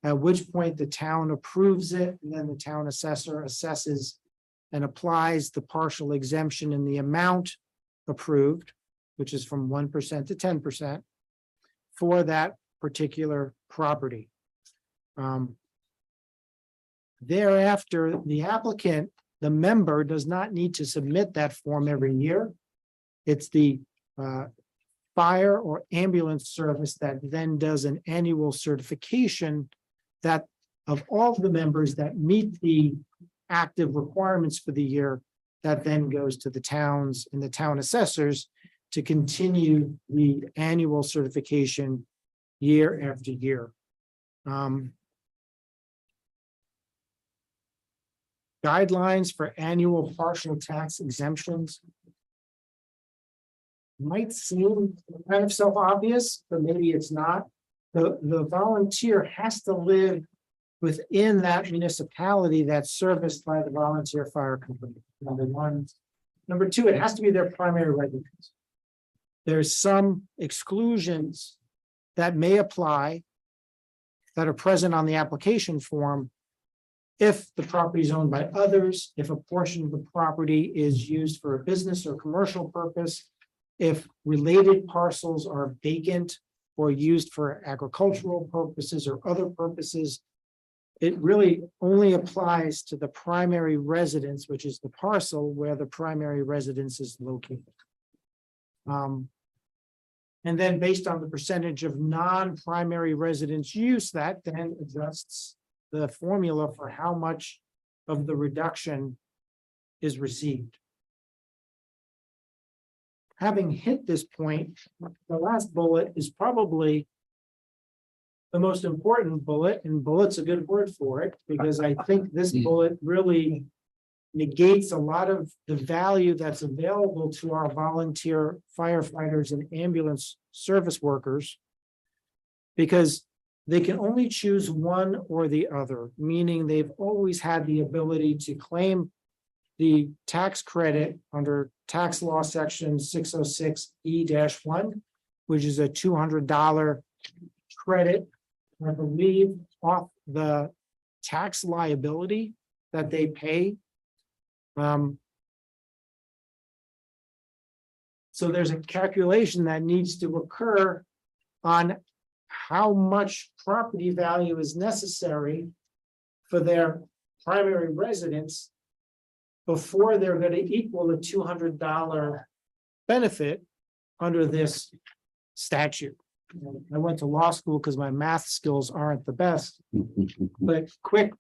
At which point the town approves it, and then the town assessor assesses and applies the partial exemption in the amount approved, which is from 1% to 10% for that particular property. Thereafter, the applicant, the member, does not need to submit that form every year. It's the fire or ambulance service that then does an annual certification that of all the members that meet the active requirements for the year, that then goes to the towns and the town assessors to continue the annual certification year after year. Guidelines for annual partial tax exemptions might seem kind of self-obvious, but maybe it's not. The volunteer has to live within that municipality that's serviced by the volunteer fire company, number one. Number two, it has to be their primary residence. There's some exclusions that may apply that are present on the application form if the property is owned by others, if a portion of the property is used for a business or commercial purpose, if related parcels are vacant or used for agricultural purposes or other purposes. It really only applies to the primary residence, which is the parcel where the primary residence is located. And then based on the percentage of non-primary residence use, that then adjusts the formula for how much of the reduction is received. Having hit this point, the last bullet is probably the most important bullet, and bullet's a good word for it, because I think this bullet really negates a lot of the value that's available to our volunteer firefighters and ambulance service workers. Because they can only choose one or the other, meaning they've always had the ability to claim the tax credit under tax law section 606E-1, which is a $200 credit, I believe, off the tax liability that they pay. So there's a calculation that needs to occur on how much property value is necessary for their primary residence before they're going to equal the $200 benefit under this statute. I went to law school because my math skills aren't the best, but quick,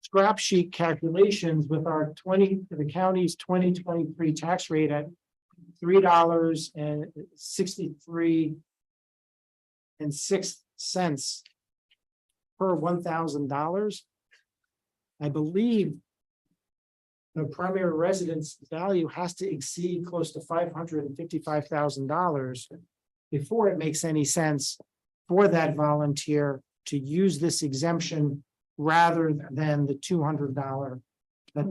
scrap sheet calculations with our the county's 2023 tax rate at $3.63 per $1,000. I believe the primary residence value has to exceed close to $555,000 before it makes any sense for that volunteer to use this exemption rather than the $200 that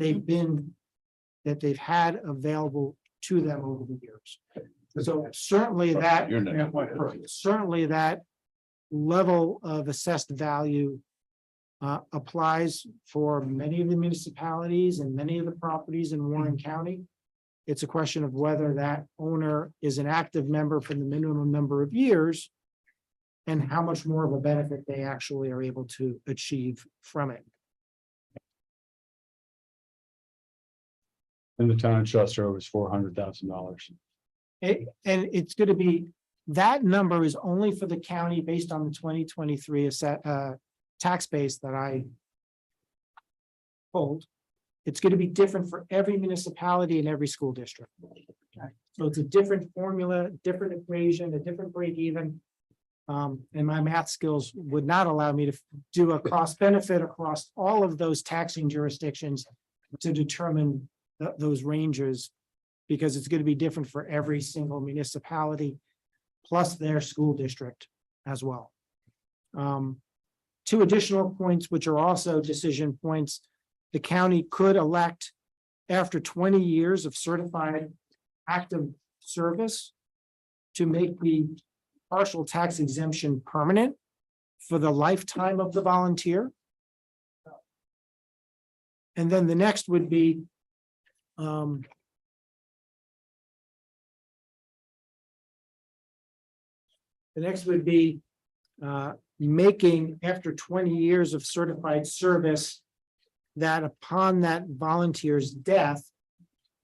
they've had available to them over the years. So certainly that level of assessed value applies for many of the municipalities and many of the properties in Warren County. It's a question of whether that owner is an active member for the minimum number of years and how much more of a benefit they actually are able to achieve from it. In the town of Chester, it was $400,000. And it's going to be, that number is only for the county based on the 2023 tax base that I hold. It's going to be different for every municipality and every school district. Okay. So it's a different formula, different equation, a different break even. And my math skills would not allow me to do a cost benefit across all of those taxing jurisdictions to determine those ranges, because it's going to be different for every single municipality, plus their school district as well. Two additional points, which are also decision points. The county could elect, after 20 years of certified active service, to make the partial tax exemption permanent for the lifetime of the volunteer. And then the next would be making, after 20 years of certified service, that upon that volunteer's death,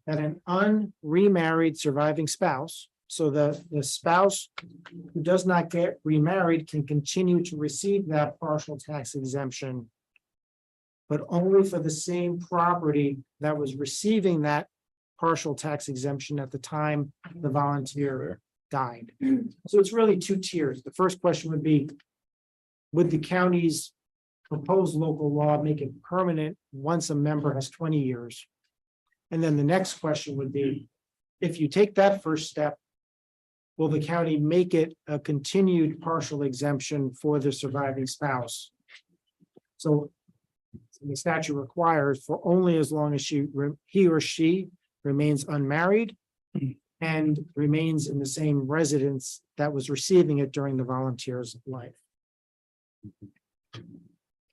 that an unremarried surviving spouse, so the spouse who does not get remarried can continue to receive that partial tax exemption, but only for the same property that was receiving that partial tax exemption at the time the volunteer died. So it's really two tiers. The first question would be, would the county's proposed local law make it permanent once a member has 20 years? And then the next question would be, if you take that first step, will the county make it a continued partial exemption for the surviving spouse? So the statute requires for only as long as he or she remains unmarried and remains in the same residence that was receiving it during the volunteer's life.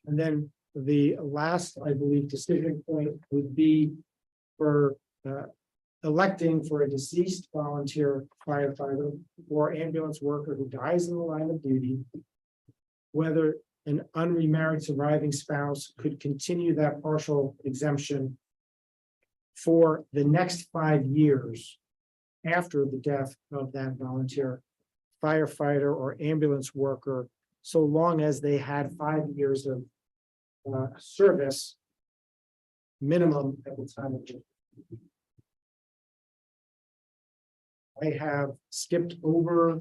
And then the last, I believe, decision point would be for electing for a deceased volunteer firefighter or ambulance worker who dies in the line of duty, whether an unremarried surviving spouse could continue that partial exemption for the next 5 years after the death of that volunteer firefighter or ambulance worker, so long as they had 5 years of service minimum at the time of death. I have skipped over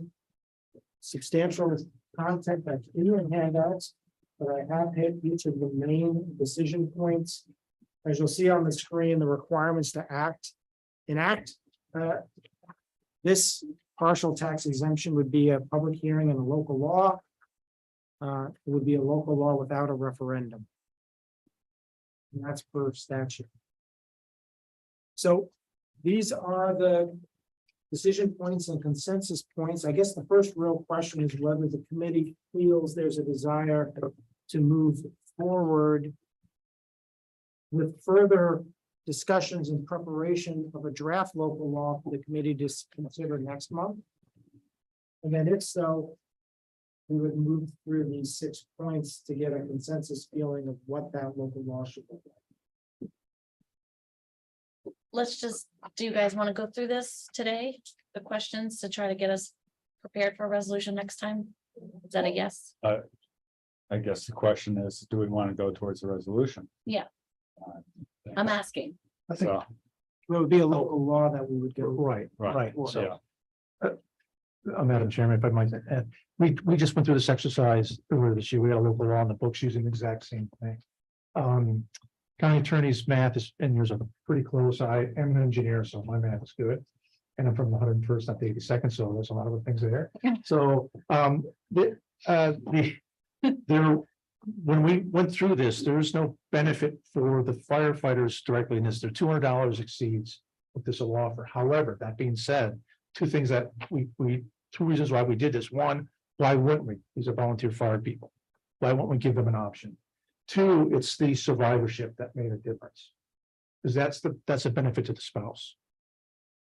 substantial content that's in your handouts. but I have hit each of the main decision points. As you'll see on the screen, the requirements to enact this partial tax exemption would be a public hearing and a local law. It would be a local law without a referendum. And that's per statute. So these are the decision points and consensus points. I guess the first real question is whether the committee feels there's a desire to move forward with further discussions in preparation of a draft local law for the committee to consider next month. And then if so, we would move through these 6 points to get a consensus feeling of what that local law should look like. Let's just, do you guys want to go through this today? The questions to try to get us prepared for a resolution next time? Is that a yes? I guess the question is, do we want to go towards a resolution? Yeah. I'm asking. I think, So, It would be a local law that we would go. right, Right. right. yeah, So, Madam Chairman, if I might add, we just went through this exercise earlier this year. We had a local law in the books using the exact same thing. County attorney's math is, and yours are pretty close. I am an engineer, so my math is good. And I'm from the 101st, not the 82nd, so there's a lot of other things there. So, there, when we went through this, there's no benefit for the firefighters directly in this. Their $200 exceeds what this will offer. However, that being said, two things that two reasons why we did this. One, why wouldn't we? These are volunteer fire people. Why wouldn't we give them an option? Two, it's the survivorship that made a difference. Because that's a benefit to the spouse.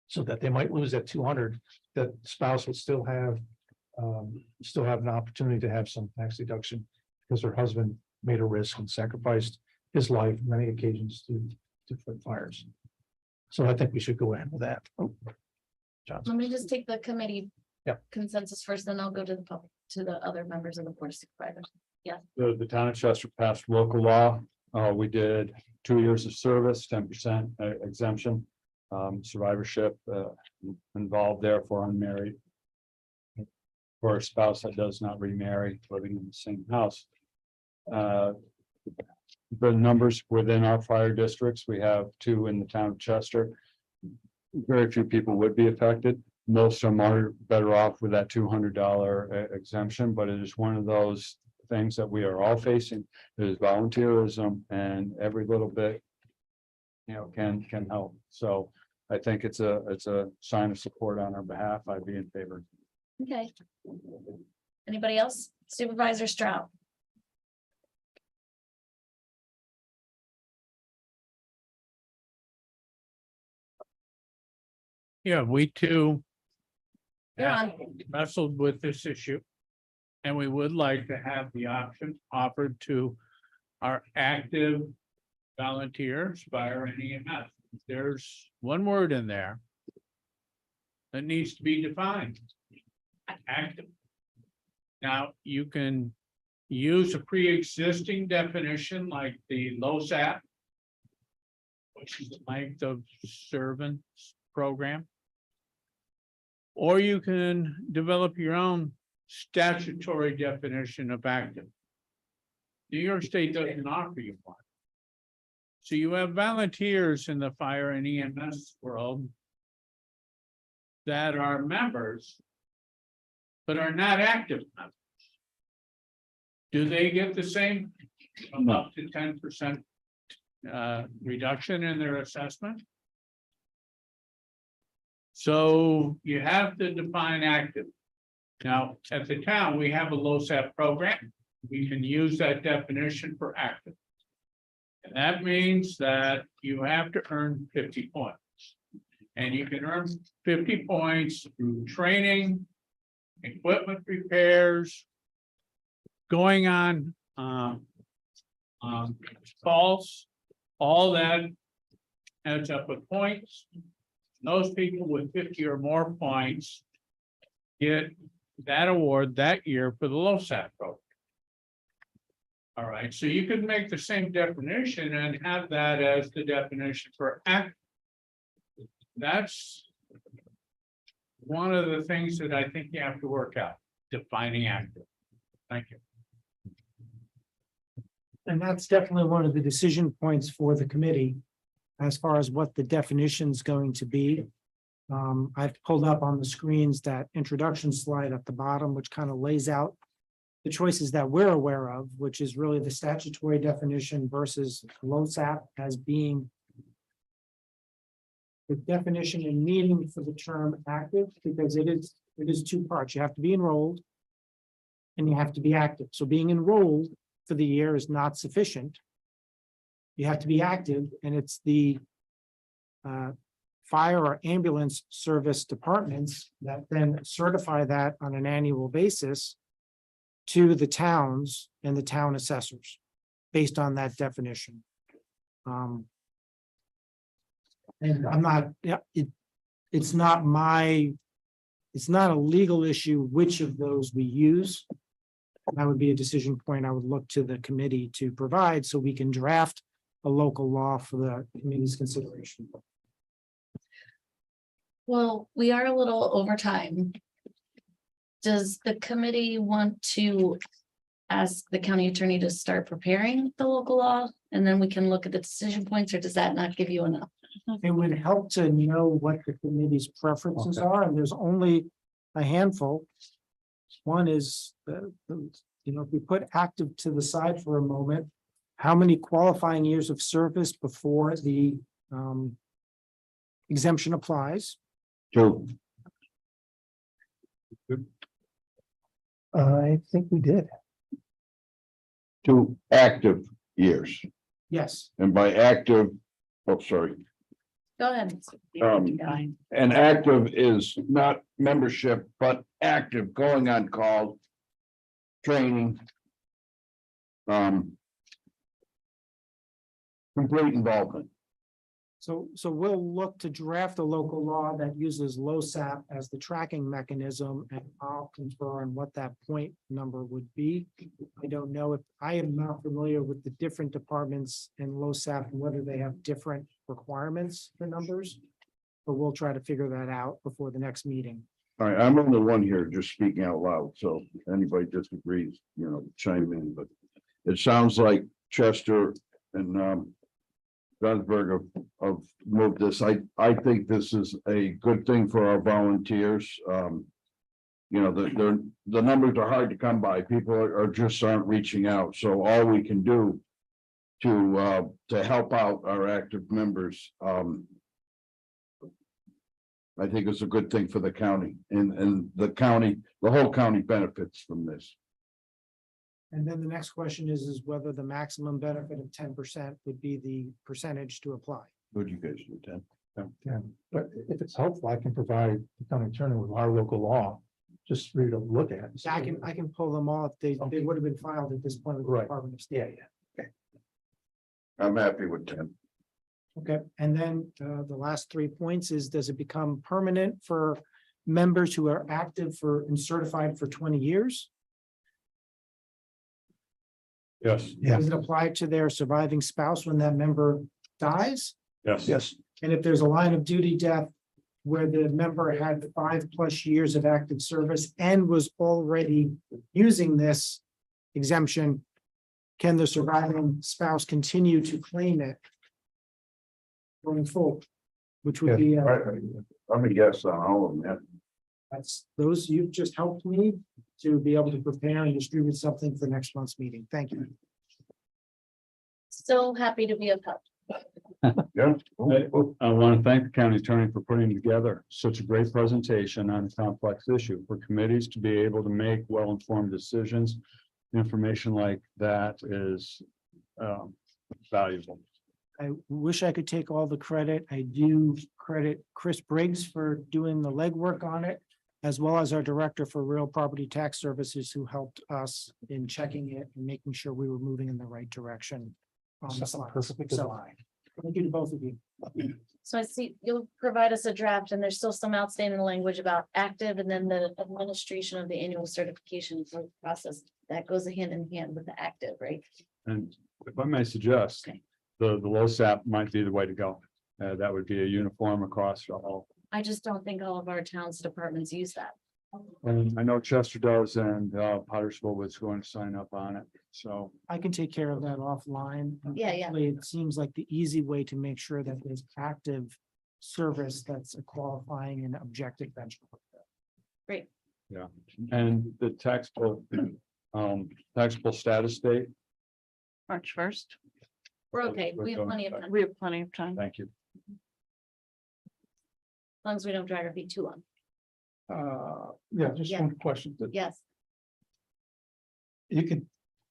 So that they might lose that 200, that spouse would still have an opportunity to have some tax deduction because her husband made a risk and sacrificed his life on many occasions to fight fires. So I think we should go ahead with that. Oh, Johnson. Let me just take the committee. Yep. Consensus first, then I'll go to the public, to the other members of the board of supervisors. the town of Chester passed local law. We did 2 years of service, 10% exemption. Survivorship involved there for unmarried. For a spouse that does not remarry, living in the same house. The numbers within our fire districts, we have 2 in the town of Chester. Very few people would be affected. Most of them are better off with that $200 exemption, but it is one of those things that we are all facing. It is volunteerism, and every little bit, can help. So I think it's a sign of support on our behalf. I'd be in favor. Okay. Anybody else? Supervisor Stroud. Yeah, we too You're have on. wrestled with this issue. And we would like to have the option offered to our active volunteers, fire and EMS. There's one word in there that needs to be defined. Active. Now, you can use a pre-existing definition like the LoSAP, which is the length of servants program. Or you can develop your own statutory definition of active. New York State doesn't offer you one. So you have volunteers in the fire and EMS world that are members, but are not active members. Do they get the same up to 10% reduction in their assessment? So you have to define active. Now, at the town, we have a LoSAP program. We can use that definition for active. And that means that you have to earn 50 points. And you can earn 50 points through training, equipment repairs, going on calls, all that adds up with points. Those people with 50 or more points get that award that year for the LoSAP program. All right, so you can make the same definition and have that as the definition for active. That's one of the things that I think you have to work out, defining active. Thank you. And that's definitely one of the decision points for the committee as far as what the definition is going to be. I've pulled up on the screens that introduction slide at the bottom, which kind of lays out the choices that we're aware of, which is really the statutory definition versus LoSAP as being the definition and meaning for the term active, because it is two parts. You have to be enrolled and you have to be active. So being enrolled for the year is not sufficient. You have to be active, and it's the fire or ambulance service departments that then certify that on an annual basis to the towns and the town assessors based on that definition. And I'm not, it's not a legal issue which of those we use. That would be a decision point I would look to the committee to provide so we can draft a local law for the committee's consideration. Well, we are a little over time. Does the committee want to ask the county attorney to start preparing the local law? And then we can look at the decision points, or does that not give you enough? It would help to know what the committee's preferences Okay. are, and there's only a handful. One is, if we put active to the side for a moment, how many qualifying years of service before the exemption applies? Two, I think we did. 2 active years, Yes, and by active, oh, sorry. Go ahead. And active is not membership, but active, going on call. Training. Complete involvement. so we'll look to draft a local law that uses LoSAP as the tracking mechanism, and I'll confer on what that point number would be. I don't know if, I am not familiar with the different departments in LoSAP and whether they have different requirements for numbers. But we'll try to figure that out before the next meeting. All right, I'm the one here just speaking out loud, so if anybody disagrees, chime in, but it sounds like Chester and Gunsberg have moved this. I think this is a good thing for our volunteers. The numbers are hard to come by. People are just aren't reaching out. So all we can do to help out our active members, I think it's a good thing for the county, and the whole county benefits from this. And then the next question is whether the maximum benefit of 10% would be the percentage to apply. Would you guys do, Tim? Yeah, but if it's helpful, I can provide the county attorney with our local law, just for you to look at. I can pull them off. They Okay. would have been filed at this point with the Right. Department of State. Yeah. I'm happy with 10. Okay, and then the last 3 points is, does it become permanent for members who are active and certified for 20 years? Yes, Yeah. Does it apply to their surviving spouse when that member dies? yes. Yes, And if there's a line of duty death where the member had 5+ years of active service and was already using this exemption, can the surviving spouse continue to claim it going forward? Which would be, Let me guess on all of them. that's, those, you've just helped me to be able to prepare and distribute something for next month's meeting. Thank you. So happy to be of help. Yeah. I want to thank the county attorney for putting together such a great presentation on a complex issue for committees to be able to make well-informed decisions. Information like that is valuable. I wish I could take all the credit. I do credit Chris Briggs for doing the legwork on it, as well as our director for real property tax services, who helped us in checking it and making sure we were moving in the right direction. On the something slides. perfectly So, designed. thank you to both of you. So I see you'll provide us a draft, and there's still some outstanding language about active, and then the administration of the annual certification process that goes hand in hand with the active, right? And if I may suggest, Okay. the LoSAP might be the way to go. That would be a uniform across all. I just don't think all of our towns departments use that. And I know Chester does, and Pottersville was going to sign up on it. So, I can take care of that offline. Yeah, yeah. Hopefully, it seems like the easy way to make sure that there's active service that's a qualifying and objective benchmark. Great. yeah, and the taxable status date, March first. We're okay. We have plenty of time, as We have plenty of time. thank you. long as we don't drag our feet too long. Yeah, just Yeah. one question. Yes. You can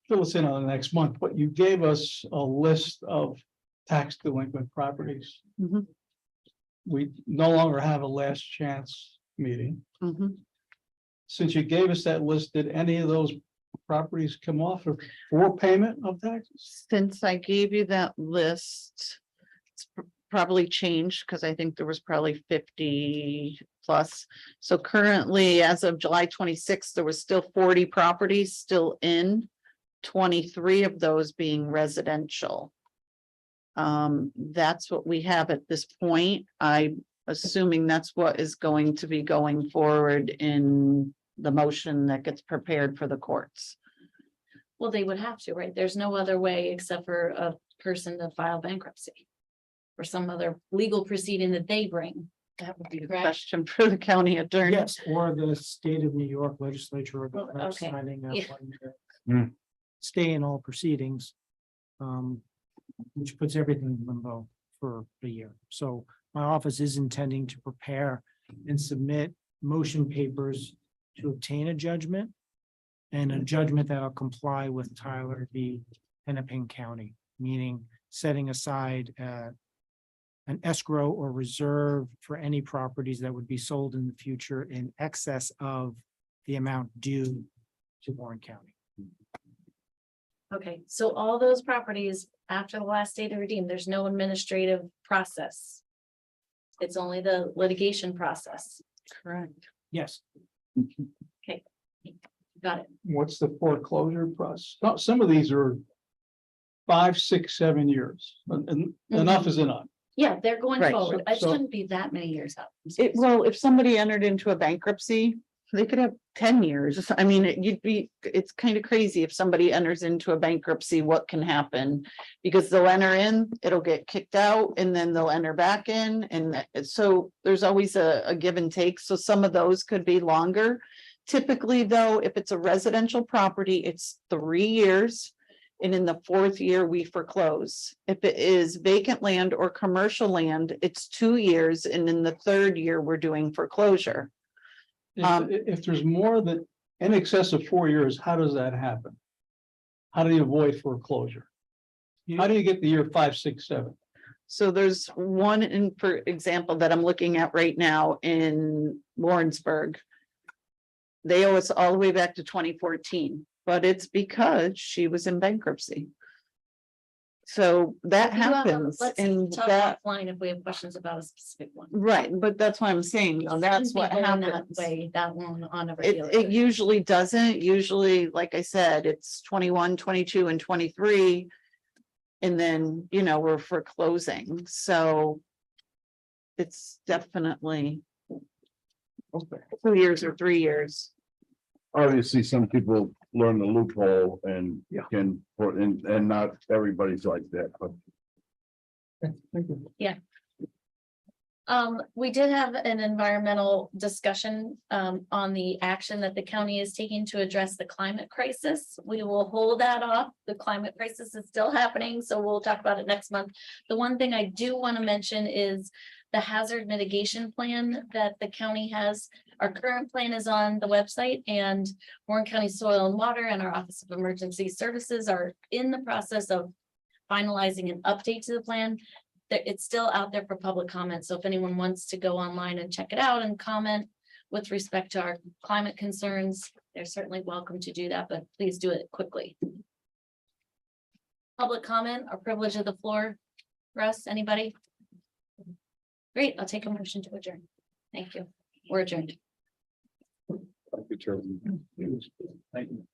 fill us in on the next month, but you gave us a list of tax delinquent properties. Mhm. We no longer have a last chance meeting. Mhm. Since you gave us that list, did any of those properties come off of for payment of taxes? Since I gave you that list, it's probably changed because I think there was probably 50 plus. So currently, as of July 26th, there was still 40 properties still in, 23 of those being residential. That's what we have at this point. I'm assuming that's what is going to be going forward in the motion that gets prepared for the courts. Well, they would have to, right? There's no other way except for a person to file bankruptcy. Or some other legal proceeding that they bring. That would be correct. Question for the county attorney. Yes, or the state of New York legislature. or Well, governor okay, signing up yeah. on the Hmm. Stay in all proceedings. Which puts everything in limbo for the year. So my office is intending to prepare and submit motion papers to obtain a judgment. And a judgment that'll comply with Tyler v. Hennepin County, meaning setting aside an escrow or reserve for any properties that would be sold in the future in excess of the amount due to Warren County. Okay, so all those properties after the last day to redeem, there's no administrative process. It's only the litigation process. Correct. Yes, Got it. What's the foreclosure process? No, some of these are 5, 6, 7 years, and enough is enough. Yeah, they're going Right, forward. It so- shouldn't be that many years out. Well, if somebody entered into a bankruptcy, they could have 10 years. I mean, it's kind of crazy if somebody enters into a bankruptcy, what can happen? Because they'll enter in, it'll get kicked out, and then they'll enter back in, and so there's always a give and take. So some of those could be longer. Typically, though, if it's a residential property, it's 3 years. And in the 4th year, we foreclose. If it is vacant land or commercial land, it's 2 years, and in the 3rd year, we're doing foreclosure. If there's more than, in excess of 4 years, how does that happen? How do you avoid foreclosure? How do you get the year 5, 6, 7? So there's one for example, that I'm looking at right now in Lawrenceburg. They owe us all the way back to 2014, but it's because she was in bankruptcy. So that We do have- happens Let's and talk that, offline if we have questions about a specific one. right, but that's why I'm saying, you know, that's Shouldn't be what going that happens. Way that long on a It regular. usually doesn't. Usually, like I said, it's 21, 22, and 23. And then, you know, we're foreclosing, so. It's definitely 2 years or 3 years. Obviously, some people learn the loophole and Yeah. can put in, and not everybody's like that, but. Thank you. We did have an environmental discussion on the action that the county is taking to address the climate crisis. We will hold that off. The climate crisis is still happening, so we'll talk about it next month. The one thing I do want to mention is the hazard mitigation plan that the county has. Our current plan is on the website, and Warren County Soil and Water and our Office of Emergency Services are in the process of finalizing an update to the plan. It's still out there for public comment, so if anyone wants to go online and check it out and comment with respect to our climate concerns, they're certainly welcome to do that, but please do it quickly. Public comment or privilege of the floor. Russ, anybody? Great, I'll take a motion to adjourn. Thank you. We're adjourned. Thank you, Chairman. Thank you.